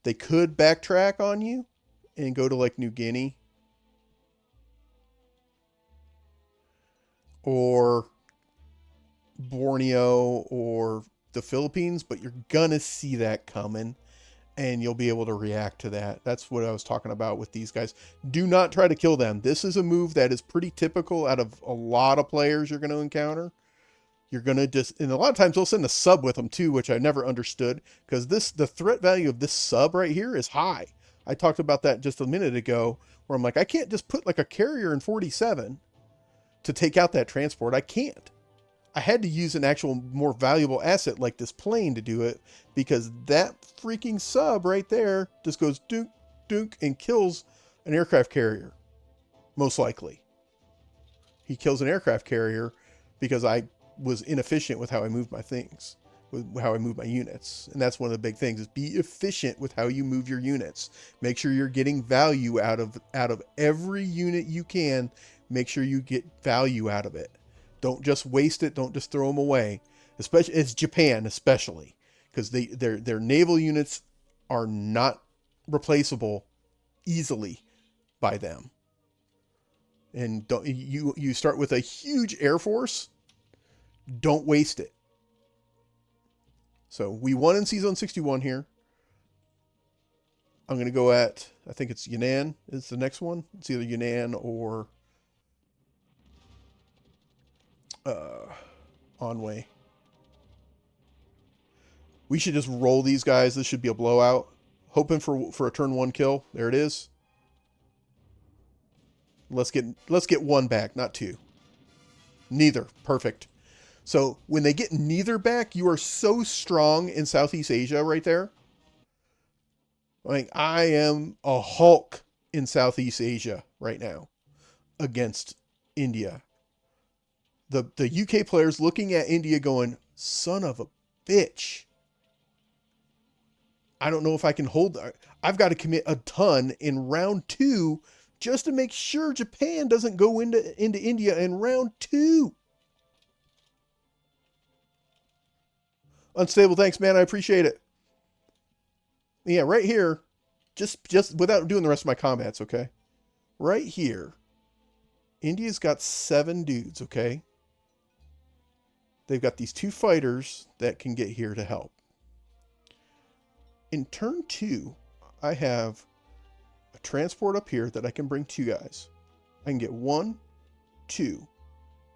Speaker 1: they could backtrack on you and go to like New Guinea. Or Borneo or the Philippines, but you're going to see that coming. And you'll be able to react to that. That's what I was talking about with these guys. Do not try to kill them. This is a move that is pretty typical out of a lot of players you're going to encounter. You're going to just... And a lot of times they'll send a sub with them too, which I never understood. Because the threat value of this sub right here is high. I talked about that just a minute ago, where I'm like, I can't just put like a carrier in 47 to take out that transport. I can't. I had to use an actual more valuable asset like this plane to do it, because that freaking sub right there just goes dunk, dunk, and kills an aircraft carrier. Most likely. He kills an aircraft carrier because I was inefficient with how I moved my things, with how I move my units. And that's one of the big things, is be efficient with how you move your units. Make sure you're getting value out of every unit you can. Make sure you get value out of it. Don't just waste it. Don't just throw them away. Especially, it's Japan, especially, because their naval units are not replaceable easily by them. And don't, you start with a huge air force. Don't waste it. So we won in C-Zone 61 here. I'm going to go at, I think it's Yunnan is the next one. It's either Yunnan or Anhui. We should just roll these guys. This should be a blowout. Hoping for a turn 1 kill. There it is. Let's get 1 back, not 2. Neither. Perfect. So when they get neither back, you are so strong in Southeast Asia right there. Like, I am a Hulk in Southeast Asia right now against India. The UK players looking at India going, son of a bitch. I don't know if I can hold. I've got to commit a ton in round 2 just to make sure Japan doesn't go into India in round 2. Unstable, thanks, man. I appreciate it. Yeah, right here, just without doing the rest of my combats, okay? Right here, India's got 7 dudes, okay? They've got these 2 fighters that can get here to help. In turn 2, I have a transport up here that I can bring 2 guys. I can get 1, 2,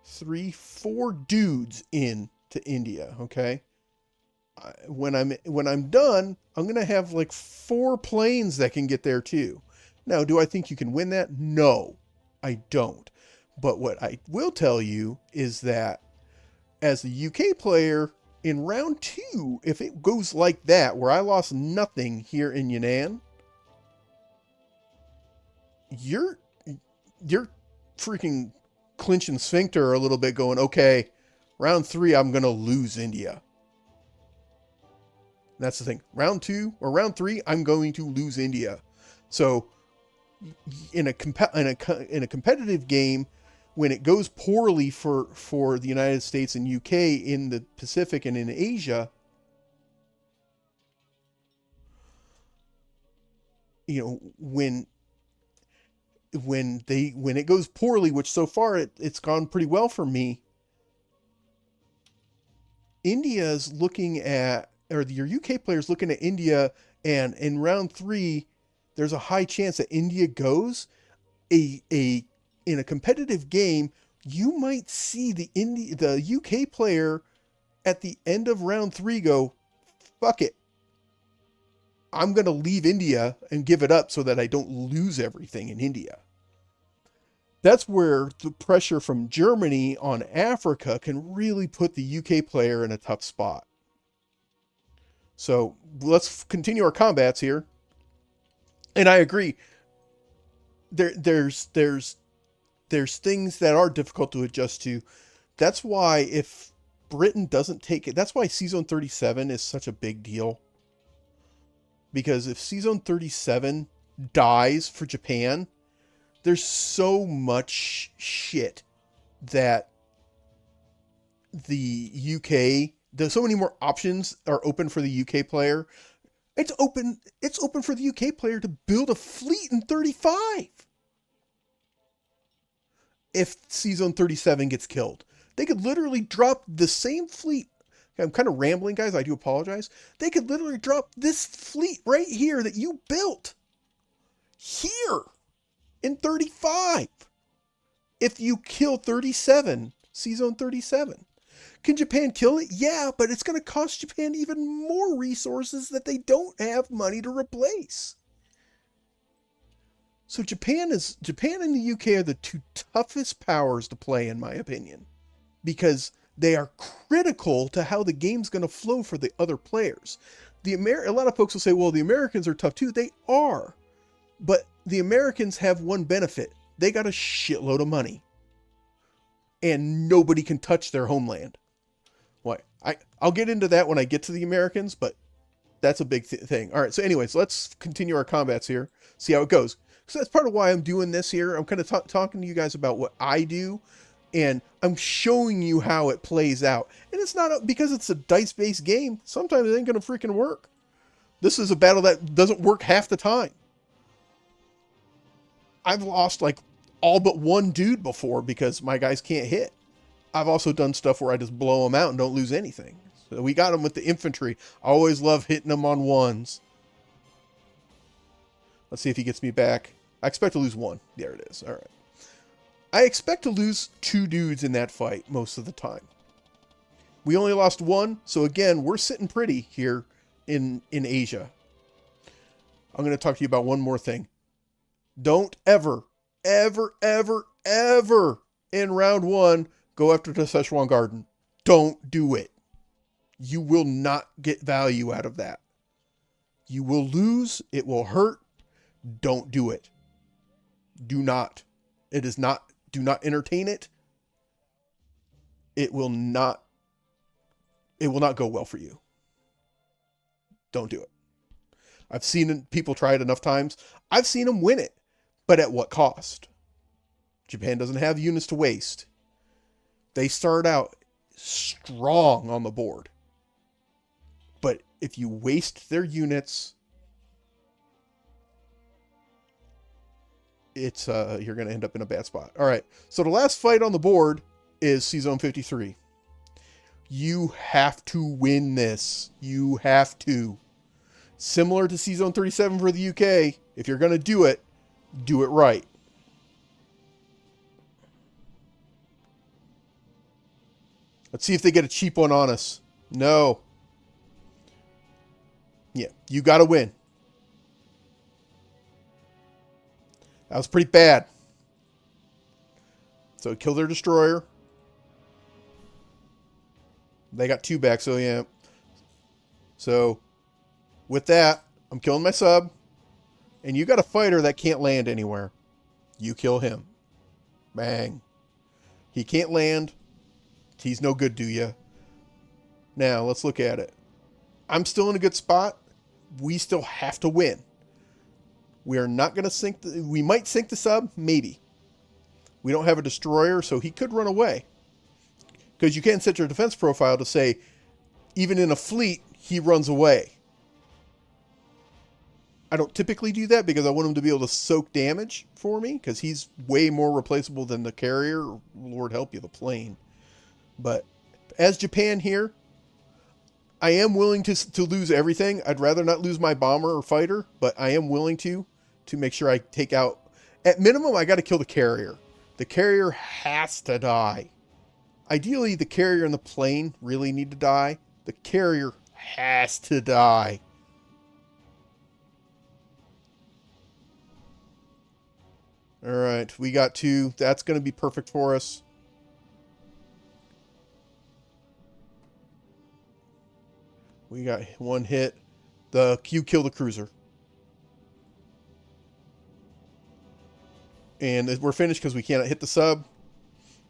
Speaker 1: 3, 4 dudes in to India, okay? When I'm done, I'm going to have like 4 planes that can get there too. Now, do I think you can win that? No, I don't. But what I will tell you is that as a UK player in round 2, if it goes like that, where I lost nothing here in Yunnan, you're freaking clinching sphincter a little bit going, okay, round 3, I'm going to lose India. That's the thing. Round 2 or round 3, I'm going to lose India. So in a competitive game, when it goes poorly for the United States and UK in the Pacific and in Asia, you know, when it goes poorly, which so far it's gone pretty well for me, India's looking at, or your UK players looking at India, and in round 3, there's a high chance that India goes. In a competitive game, you might see the UK player at the end of round 3 go, fuck it, I'm going to leave India and give it up so that I don't lose everything in India. That's where the pressure from Germany on Africa can really put the UK player in a tough spot. So let's continue our combats here. And I agree. There's things that are difficult to adjust to. That's why if Britain doesn't take it, that's why C-Zone 37 is such a big deal. Because if C-Zone 37 dies for Japan, there's so much shit that the UK, there's so many more options are open for the UK player. It's open for the UK player to build a fleet in 35. If C-Zone 37 gets killed, they could literally drop the same fleet. I'm kind of rambling, guys. I do apologize. They could literally drop this fleet right here that you built here in 35. If you kill 37, C-Zone 37. Can Japan kill it? Yeah, but it's going to cost Japan even more resources that they don't have money to replace. So Japan and the UK are the two toughest powers to play, in my opinion, because they are critical to how the game's going to flow for the other players. A lot of folks will say, well, the Americans are tough too. They are. But the Americans have one benefit. They got a shitload of money. And nobody can touch their homeland. Why? I'll get into that when I get to the Americans, but that's a big thing. All right, so anyways, let's continue our combats here. See how it goes. So that's part of why I'm doing this here. I'm kind of talking to you guys about what I do, and I'm showing you how it plays out. And it's not because it's a dice-based game. Sometimes it ain't going to freaking work. This is a battle that doesn't work half the time. I've lost like all but one dude before because my guys can't hit. I've also done stuff where I just blow them out and don't lose anything. So we got them with the infantry. I always love hitting them on ones. Let's see if he gets me back. I expect to lose one. There it is. All right. I expect to lose 2 dudes in that fight most of the time. We only lost 1, so again, we're sitting pretty here in Asia. I'm going to talk to you about one more thing. Don't ever, ever, ever, ever in round 1 go after the Szechuan Garden. Don't do it. You will not get value out of that. You will lose. It will hurt. Don't do it. Do not. It is not. Do not entertain it. It will not go well for you. Don't do it. I've seen people try it enough times. I've seen them win it, but at what cost? Japan doesn't have units to waste. They start out strong on the board. But if you waste their units, you're going to end up in a bad spot. All right. So the last fight on the board is C-Zone 53. You have to win this. You have to. Similar to C-Zone 37 for the UK, if you're going to do it right. Let's see if they get a cheap one on us. No. Yeah, you got to win. That was pretty bad. So kill their destroyer. They got 2 back, so yeah. So with that, I'm killing my sub. And you got a fighter that can't land anywhere. You kill him. Bang. He can't land. He's no good to you. Now, let's look at it. I'm still in a good spot. We still have to win. We are not going to sink. We might sink the sub. Maybe. We don't have a destroyer, so he could run away. Because you can set your defense profile to say, even in a fleet, he runs away. I don't typically do that because I want him to be able to soak damage for me. Because he's way more replaceable than the carrier. Or, Lord help you, the plane. But as Japan here, I am willing to lose everything. I'd rather not lose my bomber or fighter, but I am willing to make sure I take out... At minimum, I got to kill the carrier. The carrier has to die. Ideally, the carrier and the plane really need to die. The carrier has to die. Alright, we got 2. That's going to be perfect for us. We got 1 hit. You kill the cruiser. And we're finished because we cannot hit the sub.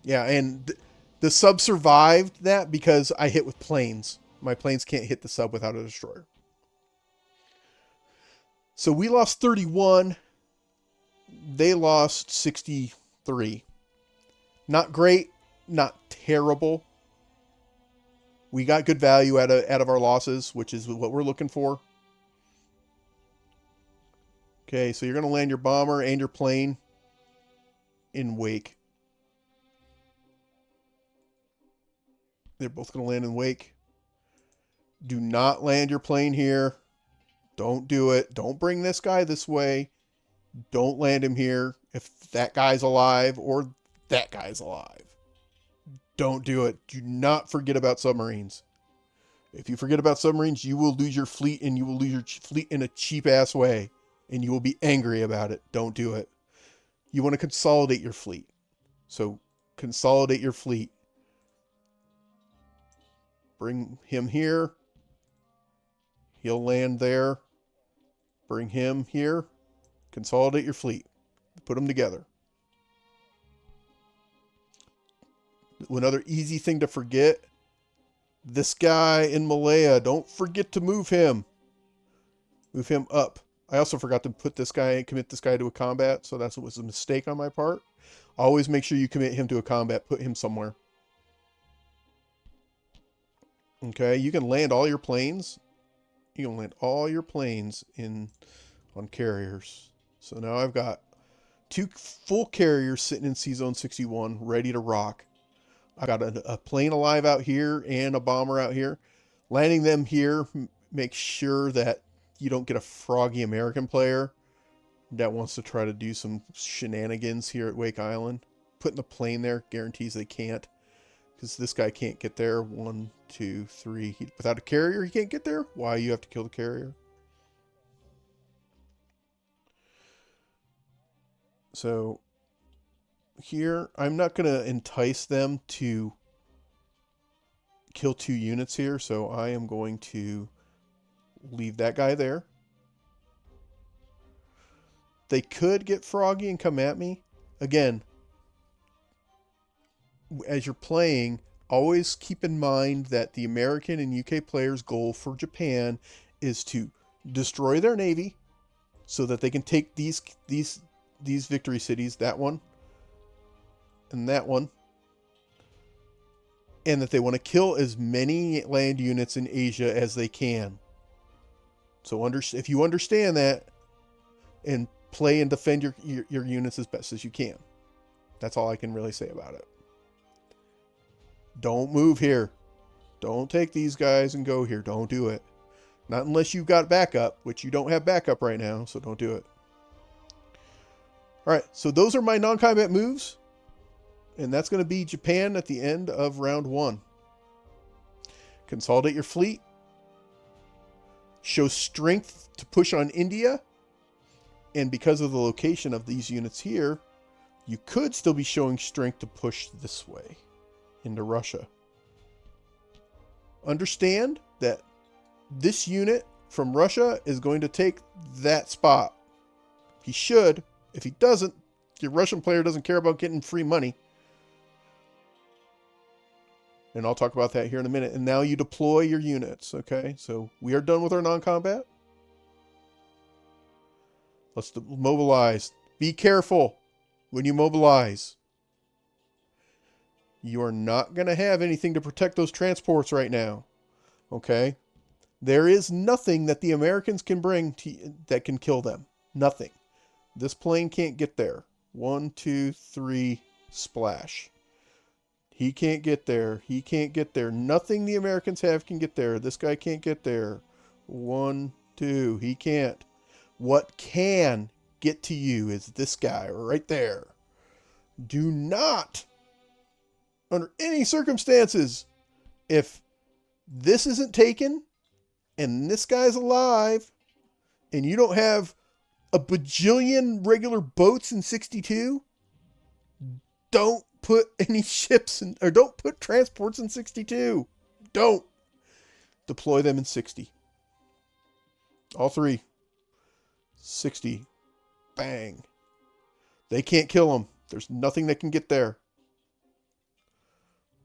Speaker 1: Yeah, and the sub survived that because I hit with planes. My planes can't hit the sub without a destroyer. So we lost 31. They lost 63. Not great, not terrible. We got good value out of our losses, which is what we're looking for. Okay, so you're going to land your bomber and your plane in Wake. They're both going to land in Wake. Do not land your plane here. Don't do it. Don't bring this guy this way. Don't land him here if that guy's alive or that guy's alive. Don't do it. Do not forget about submarines. If you forget about submarines, you will lose your fleet, and you will lose your fleet in a cheap-ass way, and you will be angry about it. Don't do it. you want to consolidate your fleet. So consolidate your fleet. Bring him here. He'll land there. Bring him here. Consolidate your fleet. Put them together. Another easy thing to forget. This guy in Malaya. Don't forget to move him. Move him up. I also forgot to put this guy, commit this guy to a combat. So that was a mistake on my part. Always make sure you commit him to a combat. Put him somewhere. Okay, you can land all your planes. You can land all your planes on carriers. So now I've got 2 full carriers sitting in C-Zone 61, ready to rock. I got a plane alive out here and a bomber out here. Landing them here makes sure that you don't get a froggy American player that wants to try to do some shenanigans here at Wake Island. Putting the plane there guarantees they can't. Because this guy can't get there. 1, 2, 3. Without a carrier, he can't get there. Why? You have to kill the carrier. So here, I'm not going to entice them to kill 2 units here. So I am going to leave that guy there. They could get froggy and come at me. Again, as you're playing, always keep in mind that the American and UK players' goal for Japan is to destroy their navy so that they can take these victory cities, that one and that one, and that they want to kill as many land units in Asia as they can. So if you understand that, and play and defend your units as best as you can. That's all I can really say about it. Don't move here. Don't take these guys and go here. Don't do it. Not unless you've got backup, which you don't have backup right now, so don't do it. All right, so those are my non-combat moves. And that's going to be Japan at the end of round 1. Consolidate your fleet. Show strength to push on India. And because of the location of these units here, you could still be showing strength to push this way into Russia. Understand that this unit from Russia is going to take that spot. He should. If he doesn't, your Russian player doesn't care about getting free money. And I'll talk about that here in a minute. And now you deploy your units, okay? So we are done with our non-combat. Let's mobilize. Be careful when you mobilize. You are not going to have anything to protect those transports right now. Okay? There is nothing that the Americans can bring that can kill them. Nothing. This plane can't get there. 1, 2, 3, splash. He can't get there. He can't get there. Nothing the Americans have can get there. This guy can't get there. 1, 2. He can't. What can get to you is this guy right there. Do not, under any circumstances, if this isn't taken and this guy's alive and you don't have a bajillion regular boats in 62, don't put any ships in, or don't put transports in 62. Don't. Deploy them in 60. All 3. 60. Bang. They can't kill them. There's nothing that can get there.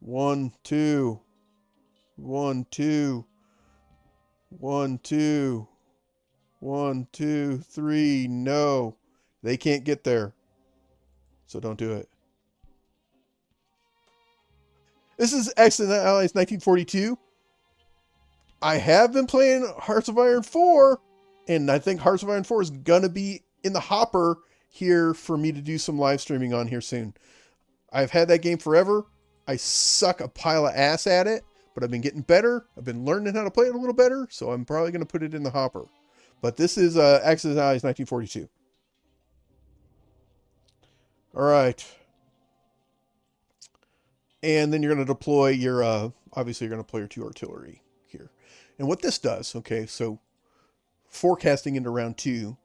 Speaker 1: 1, 2. 1, 2. 1, 2. 1, 2, 3. No. They can't get there. So don't do it. This is axis&allies 1942. I have been playing Hearts of Iron 4. And I think Hearts of Iron 4 is going to be in the hopper here for me to do some live streaming on here soon. I've had that game forever. I suck a pile of ass at it, but I've been getting better. I've been learning how to play it a little better, so I'm probably going to put it in the hopper. But this is axis&allies 1942. All right. And then you're going to deploy your, obviously you're going to deploy your 2 artillery here. And what this does, okay, so forecasting into round 2,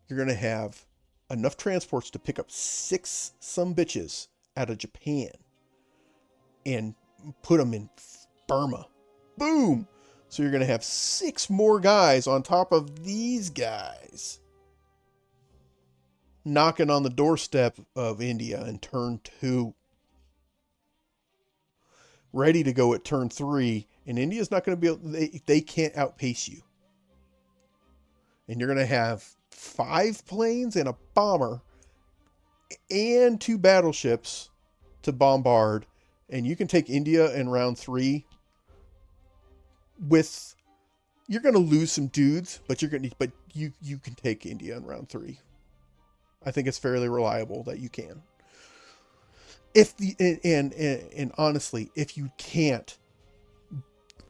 Speaker 1: you're going to have enough transports to pick up 6 some bitches out of Japan and put them in Burma. Boom! So you're going to have 6 more guys on top of these guys knocking on the doorstep of India in turn 2. Ready to go at turn 3. And India's not going to be able, they can't outpace you. And you're going to have 5 planes and a bomber and 2 battleships to bombard. And you can take India in round 3 with, you're going to lose some dudes, but you can take India in round 3. I think it's fairly reliable that you can. If the, and honestly, if you can't,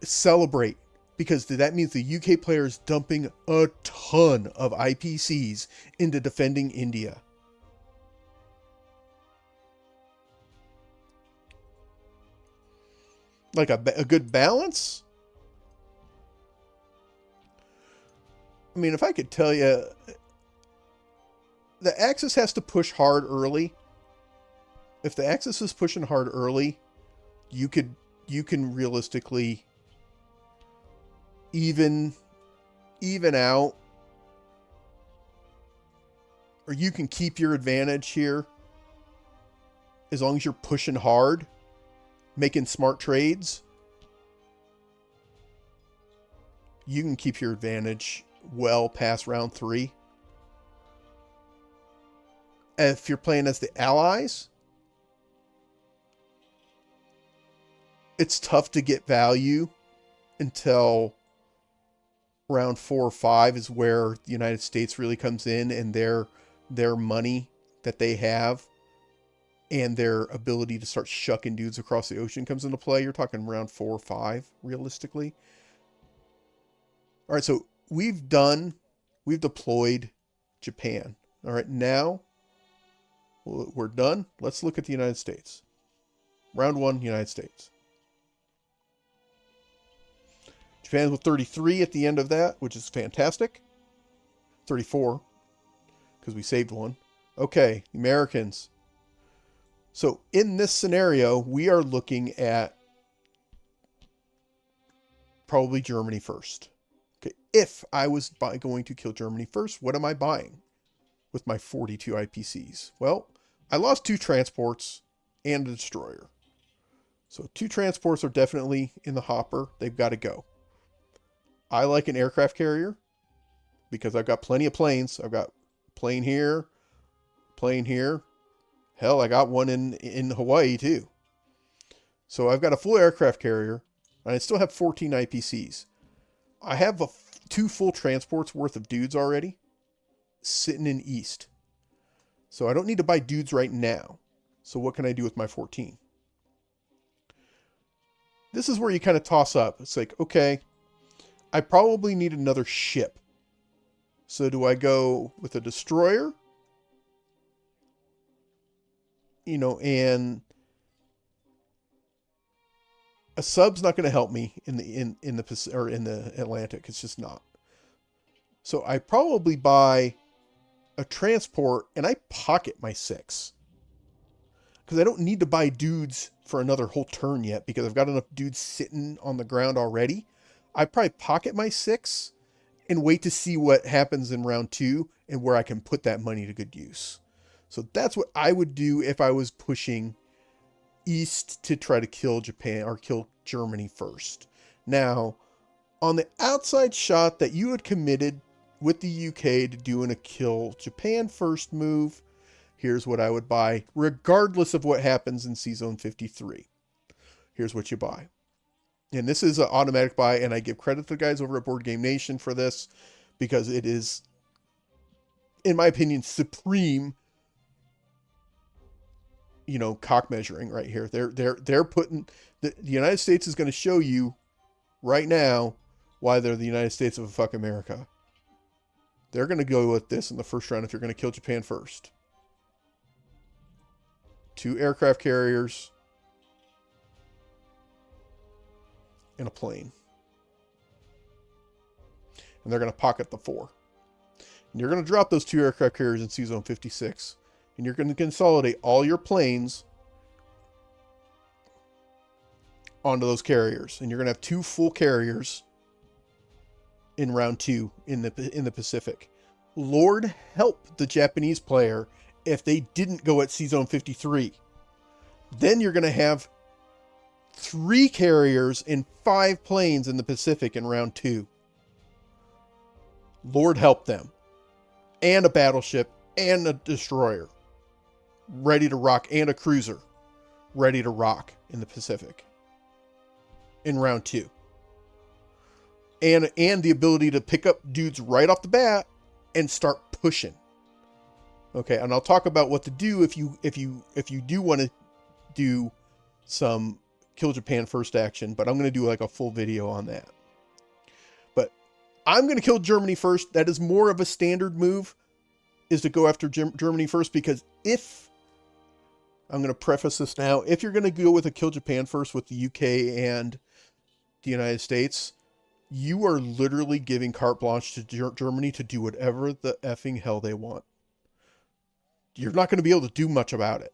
Speaker 1: celebrate, because that means the UK player is dumping a ton of IPCs into defending India. Like a good balance? I mean, if I could tell you, the Axis has to push hard early. If the Axis is pushing hard early, you can realistically even out, or you can keep your advantage here as long as you're pushing hard, making smart trades. You can keep your advantage well past round 3. If you're playing as the Allies, it's tough to get value until round 4 or 5 is where the United States really comes in, and their money that they have and their ability to start shucking dudes across the ocean comes into play. You're talking round 4 or 5, realistically. All right, so we've deployed Japan. All right, now we're done. Let's look at the United States. Round 1, United States. Japan's with 33 at the end of that, which is fantastic. 34, because we saved one. Okay, the Americans. So in this scenario, we are looking at probably Germany first. Okay, if I was going to kill Germany first, what am I buying with my 42 IPCs? Well, I lost 2 transports and a destroyer. So 2 transports are definitely in the hopper. They've got to go. I like an aircraft carrier because I've got plenty of planes. I've got plane here, plane here. Hell, I got one in Hawaii too. So I've got a full aircraft carrier, and I still have 14 IPCs. I have 2 full transports worth of dudes already sitting in East. So I don't need to buy dudes right now. So what can I do with my 14? This is where you kind of toss up. It's like, okay, I probably need another ship. So do I go with a destroyer? You know, and a sub's not going to help me in the Atlantic. It's just not. So I probably buy a transport and I pocket my 6. Because I don't need to buy dudes for another whole turn yet, because I've got enough dudes sitting on the ground already. I probably pocket my 6 and wait to see what happens in round 2 and where I can put that money to good use. So that's what I would do if I was pushing East to try to kill Japan or kill Germany first. Now, on the outside shot that you had committed with the UK to doing a kill Japan first move, here's what I would buy, regardless of what happens in C-Zone 53. Here's what you buy. And this is an automatic buy, and I give credit to the guys over at Board Game Nation for this, because it is, in my opinion, supreme, you know, cock measuring right here. They're putting, the United States is going to show you right now why they're the United States of fuck America. They're going to go with this in the first round if you're going to kill Japan first. 2 aircraft carriers and a plane. And they're going to pocket the 4. And you're going to drop those 2 aircraft carriers in C-Zone 56. And you're going to consolidate all your planes onto those carriers. And you're going to have 2 full carriers in round 2 in the Pacific. Lord help the Japanese player if they didn't go at C-Zone 53. Then you're going to have 3 carriers and 5 planes in the Pacific in round 2. Lord help them. And a battleship and a destroyer ready to rock, and a cruiser ready to rock in the Pacific in round 2. And the ability to pick up dudes right off the bat and start pushing. Okay, and I'll talk about what to do if you do want to do some Kill Japan first action, but I'm going to do like a full video on that. But I'm going to kill Germany first. That is more of a standard move, is to go after Germany first, because if, I'm going to preface this now, if you're going to go with a Kill Japan first with the UK and the United States, you are literally giving carte blanche to Germany to do whatever the effing hell they want. You're not going to be able to do much about it,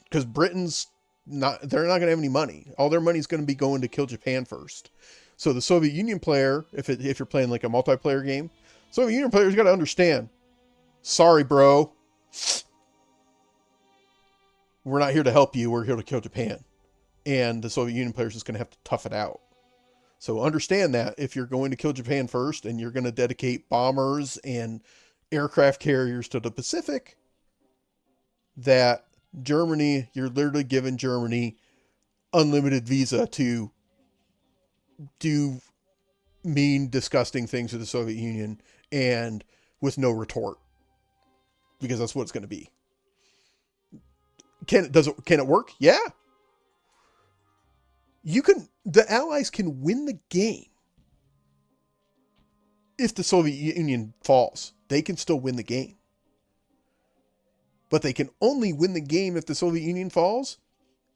Speaker 1: because they're not going to have any money. All their money is going to be going to Kill Japan first. So the Soviet Union player, if you're playing like a multiplayer game, Soviet Union players got to understand, sorry, bro, we're not here to help you. We're here to kill Japan. And the Soviet Union players is going to have to tough it out. So understand that if you're going to kill Japan first and you're going to dedicate bombers and aircraft carriers to the Pacific, that Germany, you're literally giving Germany unlimited visa to do mean, disgusting things to the Soviet Union, and with no retort, because that's what it's going to be. Can it work? Yeah. The Allies can win the game. If the Soviet Union falls, they can still win the game. But they can only win the game if the Soviet Union falls,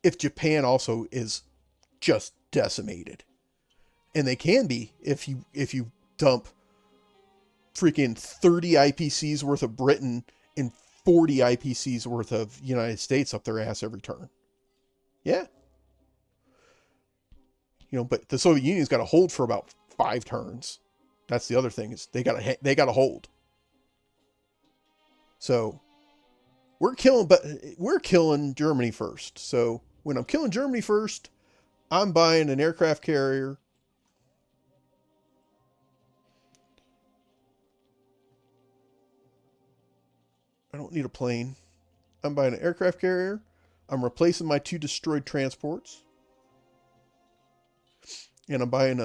Speaker 1: if Japan also is just decimated. And they can be if you dump freaking 30 IPCs worth of Britain and 40 IPCs worth of United States up their ass every turn. Yeah. But the Soviet Union's got to hold for about 5 turns. That's the other thing, is they got to hold. So we're killing Germany first. So when I'm killing Germany first, I'm buying an aircraft carrier. I don't need a plane. I'm buying an aircraft carrier. I'm replacing my 2 destroyed transports. And I'm buying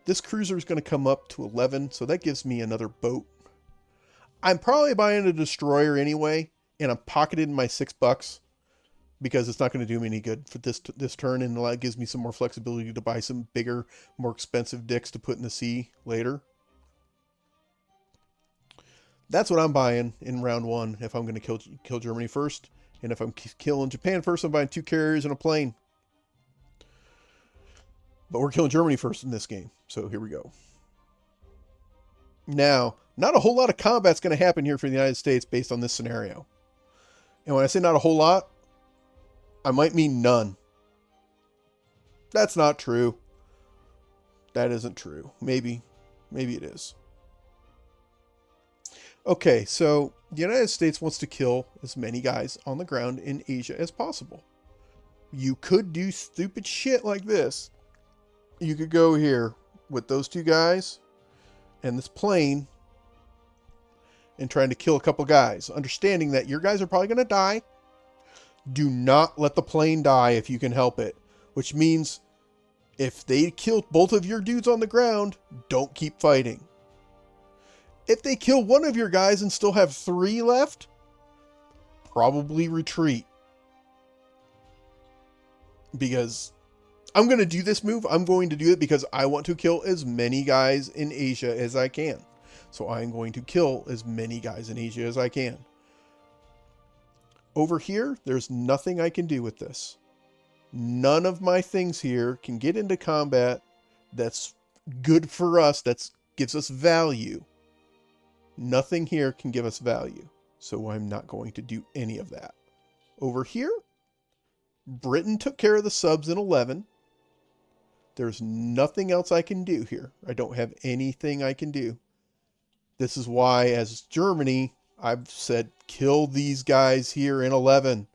Speaker 1: this cruiser is going to come up to 11, so that gives me another boat. I'm probably buying a destroyer anyway, and I'm pocketing my $6 because it's not going to do me any good for this turn, and it gives me some more flexibility to buy some bigger, more expensive dicks to put in the sea later. That's what I'm buying in round 1 if I'm going to kill Germany first. And if I'm killing Japan first, I'm buying 2 carriers and a plane. But we're killing Germany first in this game. So here we go. Now, not a whole lot of combat's going to happen here for the United States based on this scenario. And when I say not a whole lot, I might mean none. That's not true. That isn't true. Maybe it is. Okay, so the United States wants to kill as many guys on the ground in Asia as possible. You could do stupid shit like this. You could go here with those 2 guys and this plane and trying to kill a couple guys, understanding that your guys are probably going to die. Do not let the plane die if you can help it, which means if they kill both of your dudes on the ground, don't keep fighting. If they kill one of your guys and still have 3 left, probably retreat. Because I'm going to do this move. I'm going to do it because I want to kill as many guys in Asia as I can. So I'm going to kill as many guys in Asia as I can. Over here, there's nothing I can do with this. None of my things here can get into combat that's good for us, that gives us value. Nothing here can give us value. So I'm not going to do any of that. Over here, Britain took care of the subs in 11. There's nothing else I can do here. I don't have anything I can do. This is why, as Germany, I've said, kill these guys here in 11.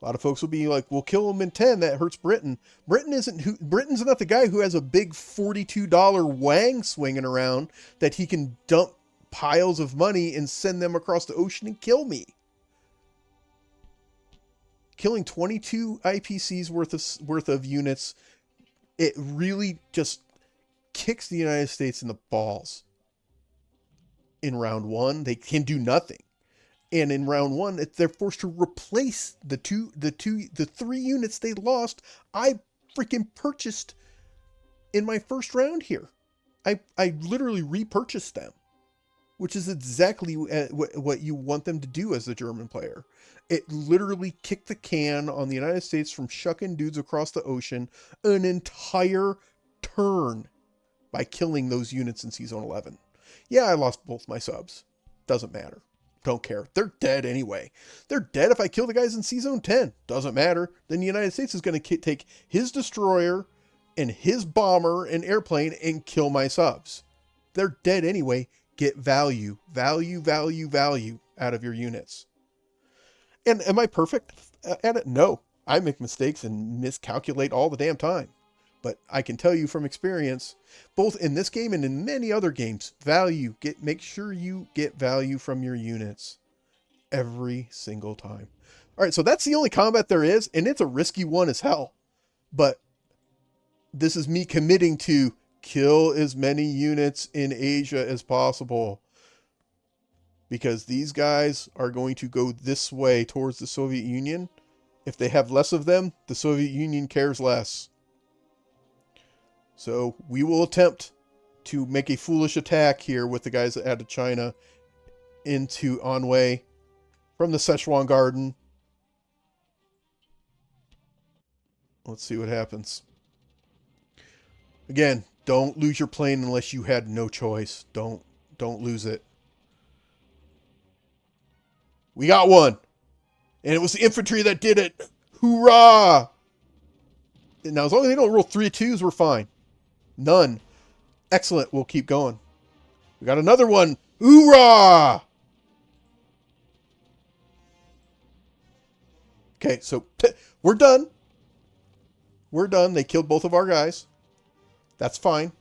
Speaker 1: A lot of folks will be like, we'll kill them in 10. That hurts Britain. Britain's not the guy who has a big $42 wang swinging around that he can dump piles of money and send them across the ocean and kill me. Killing 22 IPCs worth of units, it really just kicks the United States in the balls. In round 1, they can do nothing. And in round 1, they're forced to replace the 3 units they lost. I freaking purchased in my first round here. I literally repurchased them, which is exactly what you want them to do as a German player. It literally kicked the can on the United States from shucking dudes across the ocean an entire turn by killing those units in Season 11. Yeah, I lost both my subs. Doesn't matter. Don't care. They're dead anyway. They're dead if I kill the guys in Season 10. Doesn't matter. Then the United States is going to take his destroyer and his bomber and airplane and kill my subs. They're dead anyway. Get value out of your units. And am I perfect at it? No. I make mistakes and miscalculate all the damn time. But I can tell you from experience, both in this game and in many other games, make sure you get value from your units every single time. All right, so that's the only combat there is, and it's a risky one as hell. But this is me committing to kill as many units in Asia as possible, because these guys are going to go this way towards the Soviet Union. If they have less of them, the Soviet Union cares less. So we will attempt to make a foolish attack here with the guys out of China into Anhui from the Szechuan Garden. Let's see what happens. Again, don't lose your plane unless you had no choice. Don't lose it. We got one. And it was the infantry that did it. Hoorah! Now, as long as they don't roll 3 2s, we're fine. None. Excellent. We'll keep going. We got another one. Hoorah! Okay, so we're done. We're done. They killed both of our guys. That's fine.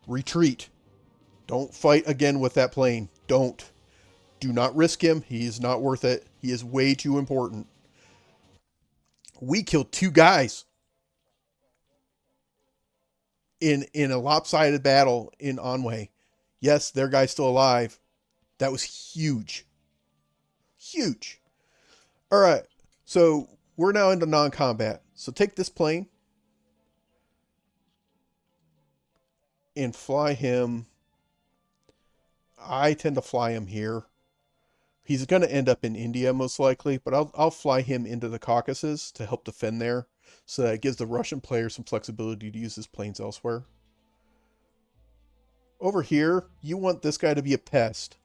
Speaker 1: Retreat. Don't fight again with that plane. Don't. Do not risk him. He is not worth it. He is way too important. We killed 2 guys in a lopsided battle in Anhui. Yes, their guy's still alive. That was huge. Huge. All right. So we're now into non-combat. So take this plane and fly him. I tend to fly him here. He's going to end up in India most likely, but I'll fly him into the Caucasus to help defend there, so that it gives the Russian player some flexibility to use his planes elsewhere. Over here, you want this guy to be a pest.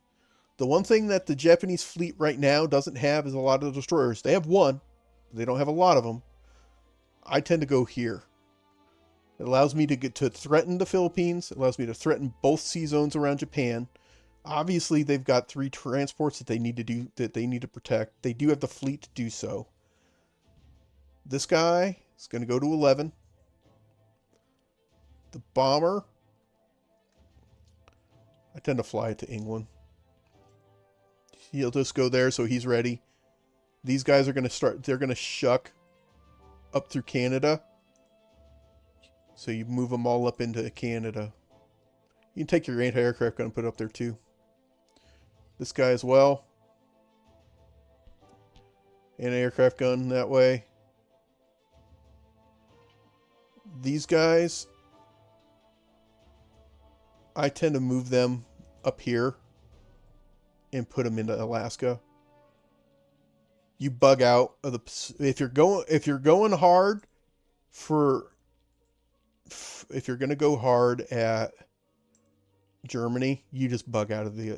Speaker 1: The one thing that the Japanese fleet right now doesn't have is a lot of destroyers. They have one, but they don't have a lot of them. I tend to go here. It allows me to threaten the Philippines. It allows me to threaten both sea zones around Japan. Obviously, they've got 3 transports that they need to protect. They do have the fleet to do so. This guy is going to go to 11. The bomber, I tend to fly it to England. He'll just go there, so he's ready. These guys are going to start. They're going to shuck up through Canada. So you move them all up into Canada. You can take your anti-aircraft gun and put it up there too. This guy as well. Anti-aircraft gun that way. These guys, I tend to move them up here and put them into Alaska. You bug out of the, if you're going hard for, if you're going to go hard at Germany, you just bug out of the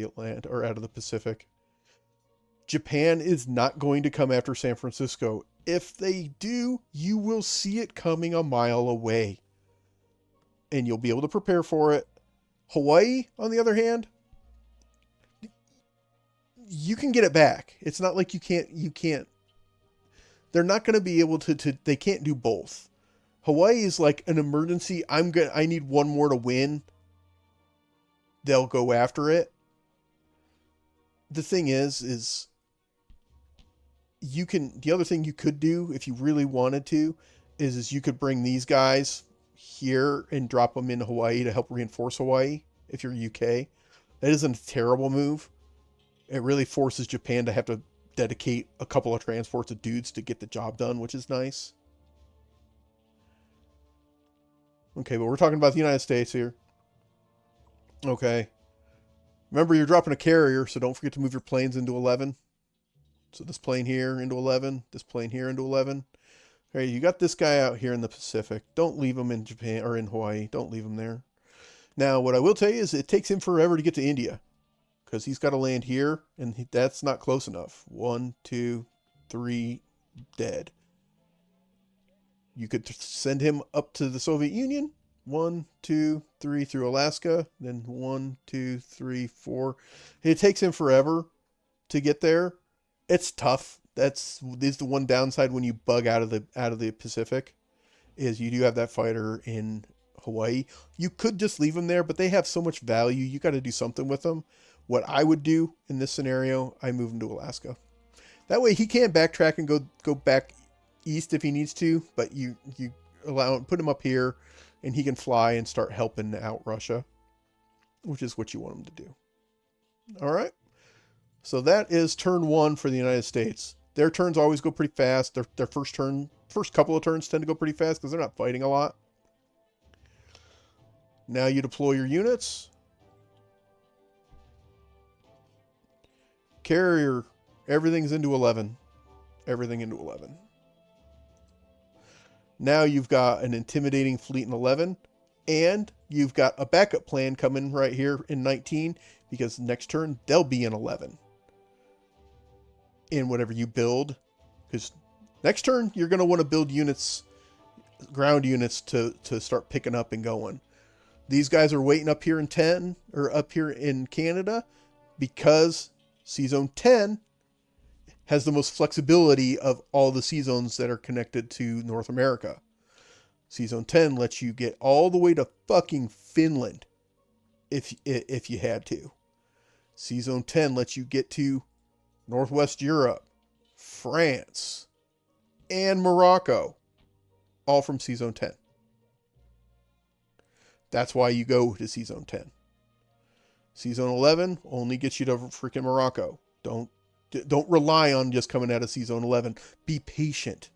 Speaker 1: Atlantic or out of the Pacific. Japan is not going to come after San Francisco. If they do, you will see it coming a mile away. And you'll be able to prepare for it. Hawaii, on the other hand, you can get it back. It's not like you can't. They're not going to be able to, they can't do both. Hawaii is like an emergency. I need one more to win. They'll go after it. The thing is the other thing you could do if you really wanted to is you could bring these guys here and drop them in Hawaii to help reinforce Hawaii if you're UK. That isn't a terrible move. It really forces Japan to have to dedicate a couple of transports of dudes to get the job done, which is nice. Okay, but we're talking about the United States here. Okay. Remember, you're dropping a carrier, so don't forget to move your planes into 11. So this plane here into 11, this plane here into 11. Okay, you got this guy out here in the Pacific. Don't leave him in Japan or in Hawaii. Don't leave him there. Now, what I will tell you is it takes him forever to get to India because he's got to land here, and that's not close enough. 1, 2, 3, dead. You could send him up to the Soviet Union. 1, 2, 3 through Alaska. Then 1, 2, 3, 4. It takes him forever to get there. It's tough. This is the one downside when you bug out of the Pacific, is you do have that fighter in Hawaii. You could just leave them there, but they have so much value. You got to do something with them. What I would do in this scenario, I move him to Alaska. That way he can backtrack and go back east if he needs to, but you put him up here, and he can fly and start helping out Russia, which is what you want him to do. All right. So that is turn 1 for the United States. Their turns always go pretty fast. Their first couple of turns tend to go pretty fast because they're not fighting a lot. Now you deploy your units. Carrier, everything's into 11. Everything into 11. Now you've got an intimidating fleet in 11, and you've got a backup plan coming right here in 19, because next turn they'll be in 11. In whatever you build, because next turn you're going to want to build units, ground units to start picking up and going. These guys are waiting up here in 10 or up here in Canada because C-Zone 10 has the most flexibility of all the C-Zones that are connected to North America. C-Zone 10 lets you get all the way to fucking Finland if you had to. C-Zone 10 lets you get to Northwest Europe, France, and Morocco, all from C-Zone 10. That's why you go to C-Zone 10. C-Zone 11 only gets you to freaking Morocco. Don't rely on just coming out of C-Zone 11. Be patient.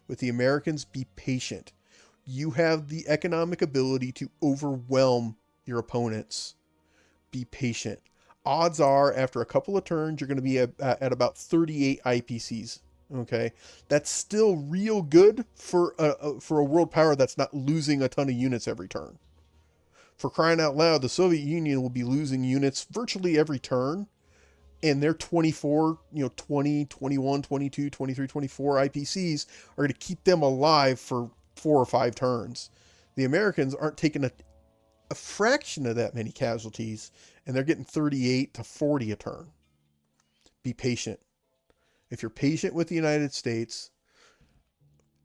Speaker 1: With the Americans, be patient. You have the economic ability to overwhelm your opponents. Be patient. Odds are, after a couple of turns, you're going to be at about 38 IPCs. Okay, that's still real good for a world power that's not losing a ton of units every turn. For crying out loud, the Soviet Union will be losing units virtually every turn, and their 24, 20, 21, 22, 23, 24 IPCs are going to keep them alive for 4 or 5 turns. The Americans aren't taking a fraction of that many casualties, and they're getting 38 to 40 a turn. Be patient. If you're patient with the United States,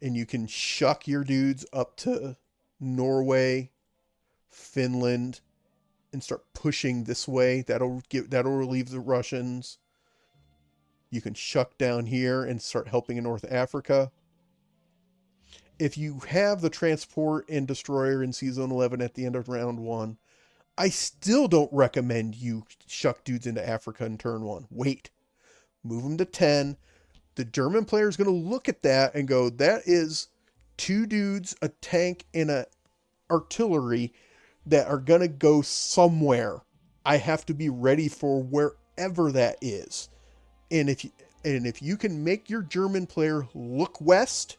Speaker 1: and you can shuck your dudes up to Norway, Finland, and start pushing this way, that'll relieve the Russians. You can shuck down here and start helping in North Africa. If you have the transport and destroyer in C-Zone 11 at the end of round 1, I still don't recommend you shuck dudes into Africa in turn 1. Wait. Move them to 10. The German player is going to look at that and go, that is 2 dudes, a tank, and an artillery that are going to go somewhere. I have to be ready for wherever that is. And And if you can make your German player look west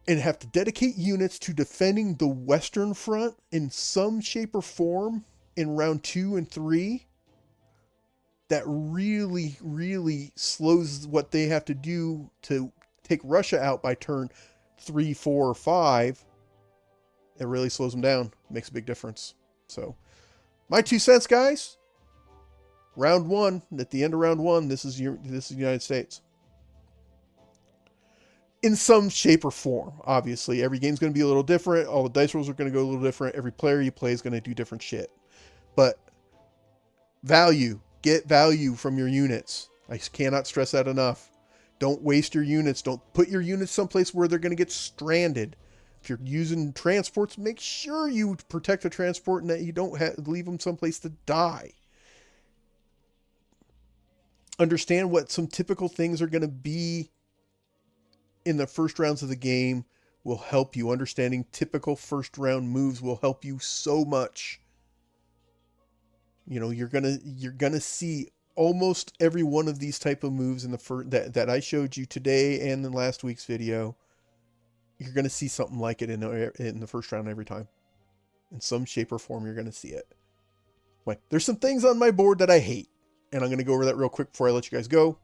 Speaker 1: and have to dedicate units to defending the Western Front in some shape or form in round 2 and 3, that really, really slows what they have to do to take Russia out by turn 3, 4, or 5. It really slows them down. Makes a big difference. So, my 2 cents, guys. Round 1, at the end of round 1, this is the United States. In some shape or form, obviously. Every game's going to be a little different. All the dice rolls are going to go a little different. Every player you play is going to do different shit. But value. Get value from your units. I cannot stress that enough. Don't waste your units. Don't put your units someplace where they're going to get stranded. If you're using transports, make sure you protect the transport and that you don't leave them someplace to die. Understand what some typical things are going to be in the first rounds of the game will help you. Understanding typical first round moves will help you so much. You know, you're gonna see almost every one of these type of moves in the first that I showed you today and in last week's video. You're gonna see something like it in the first round every time. In some shape or form, you're gonna see it. Like, there's some things on my board that I hate, and I'm gonna go over that real quick before I let you guys go.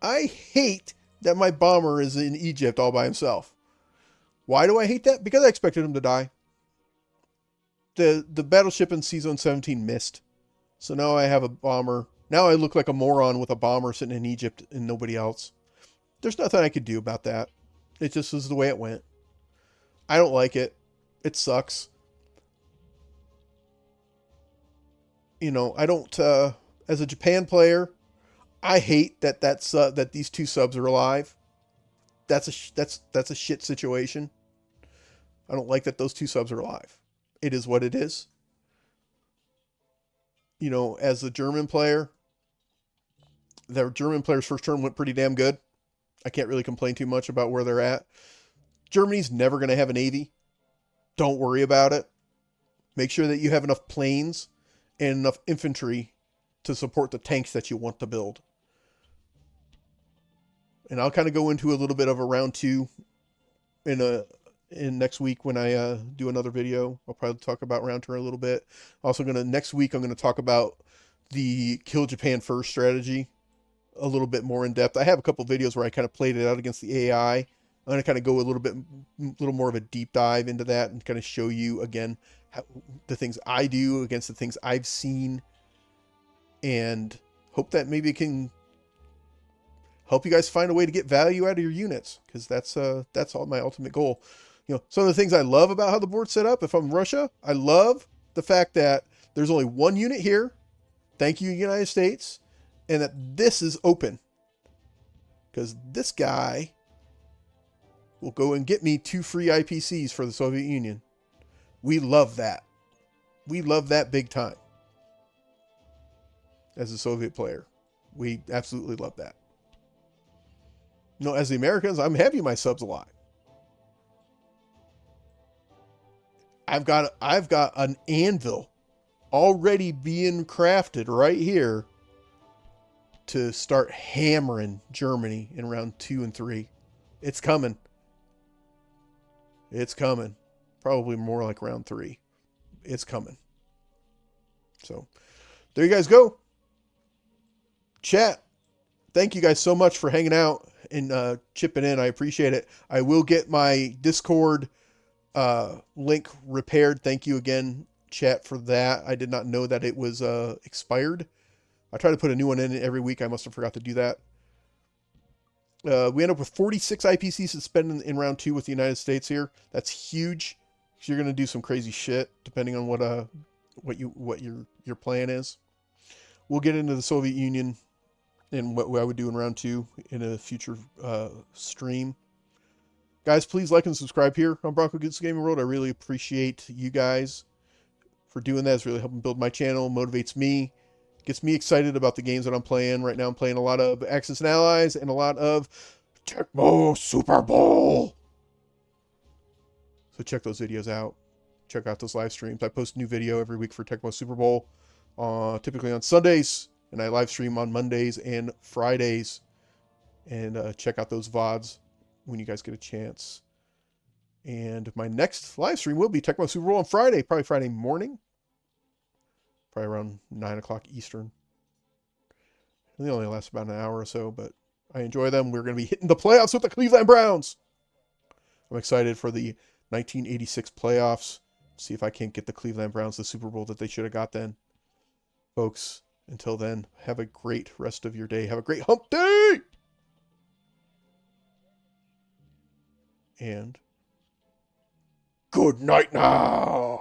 Speaker 1: I hate that my bomber is in Egypt all by himself. Why do I hate that? Because I expected him to die. The battleship in C-Zone 17 missed. So now I have a bomber. Now I look like a moron with a bomber sitting in Egypt and nobody else. There's nothing I could do about that. It just was the way it went. I don't like it. It sucks. You know, I don't, as a Japan player, I hate that these 2 subs are alive. That's a shit situation. I don't like that those 2 subs are alive. It is what it is. You know, as a German player, their German player's first turn went pretty damn good. I can't really complain too much about where they're at. Germany's never going to have a navy. Don't worry about it. Make sure that you have enough planes and enough infantry to support the tanks that you want to build. And I'll kind of go into a little bit of a round 2 in next week when I do another video. I'll probably talk about round 2 a little bit. Also next week I'm going to talk about the kill Japan first strategy a little bit more in depth. I have a couple videos where I kind of played it out against the AI. I'm going to kind of go a little more of a deep dive into that and kind of show you again the things I do against the things I've seen, and hope that maybe it can help you guys find a way to get value out of your units, because that's all my ultimate goal. You know, some of the things I love about how the board's set up, if I'm Russia, I love the fact that there's only 1 unit here. Thank you, United States. And that this is open. Because this guy will go and get me 2 free IPCs for the Soviet Union. We love that. We love that big time. As a Soviet player. We absolutely love that. You know, as the Americans, I'm happy my sub's alive. I've got an anvil already being crafted right here to start hammering Germany in round 2 and 3. It's coming. It's coming. Probably more like round 3. It's coming. So, there you guys go. Chat. Thank you guys so much for hanging out and chipping in. I appreciate it. I will get my Discord link repaired. Thank you again, chat, for that. I did not know that it was expired. I try to put a new one in every week. I must have forgot to do that. We end up with 46 IPCs suspended in round 2 with the United States here. That's huge. So you're going to do some crazy shit depending on what your plan is. We'll get into the Soviet Union and what I would do in round 2 in a future stream. Guys, please like and subscribe here on Bronco Goose Gaming World. I really appreciate you guys for doing that. It's really helping build my channel, motivates me, gets me excited about the games that I'm playing. Right now I'm playing a lot of Axis and Allies and a lot of Tecmo Super Bowl. So check those videos out. Check out those live streams. I post a new video every week for Tecmo Super Bowl, typically on Sundays. And I live stream on Mondays and Fridays. And check out those VODs when you guys get a chance. And my next live stream will be Tecmo Super Bowl on Friday, probably Friday morning. Probably around 9 o'clock Eastern. They only last about an hour or so, but I enjoy them. We're going to be hitting the playoffs with the Cleveland Browns. I'm excited for the 1986 playoffs. See if I can't get the Cleveland Browns the Super Bowl that they should have got then. Folks, until then, have a great rest of your day. Have a great hump day! And good night now!